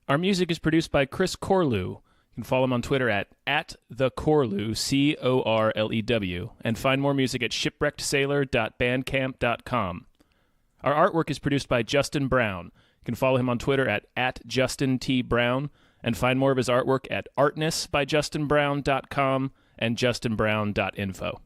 Our music is produced by Chris Corlew. You can follow him on Twitter at @thecorlew, CORLEW, and find more music at shipwreckedsailor.bandcamp.com. Our artwork is produced by Justin Brown. You can follow him on Twitter at @JustinTBrown, and find more of his artwork at artnessbyjustinbrown.com and justinbrown.info.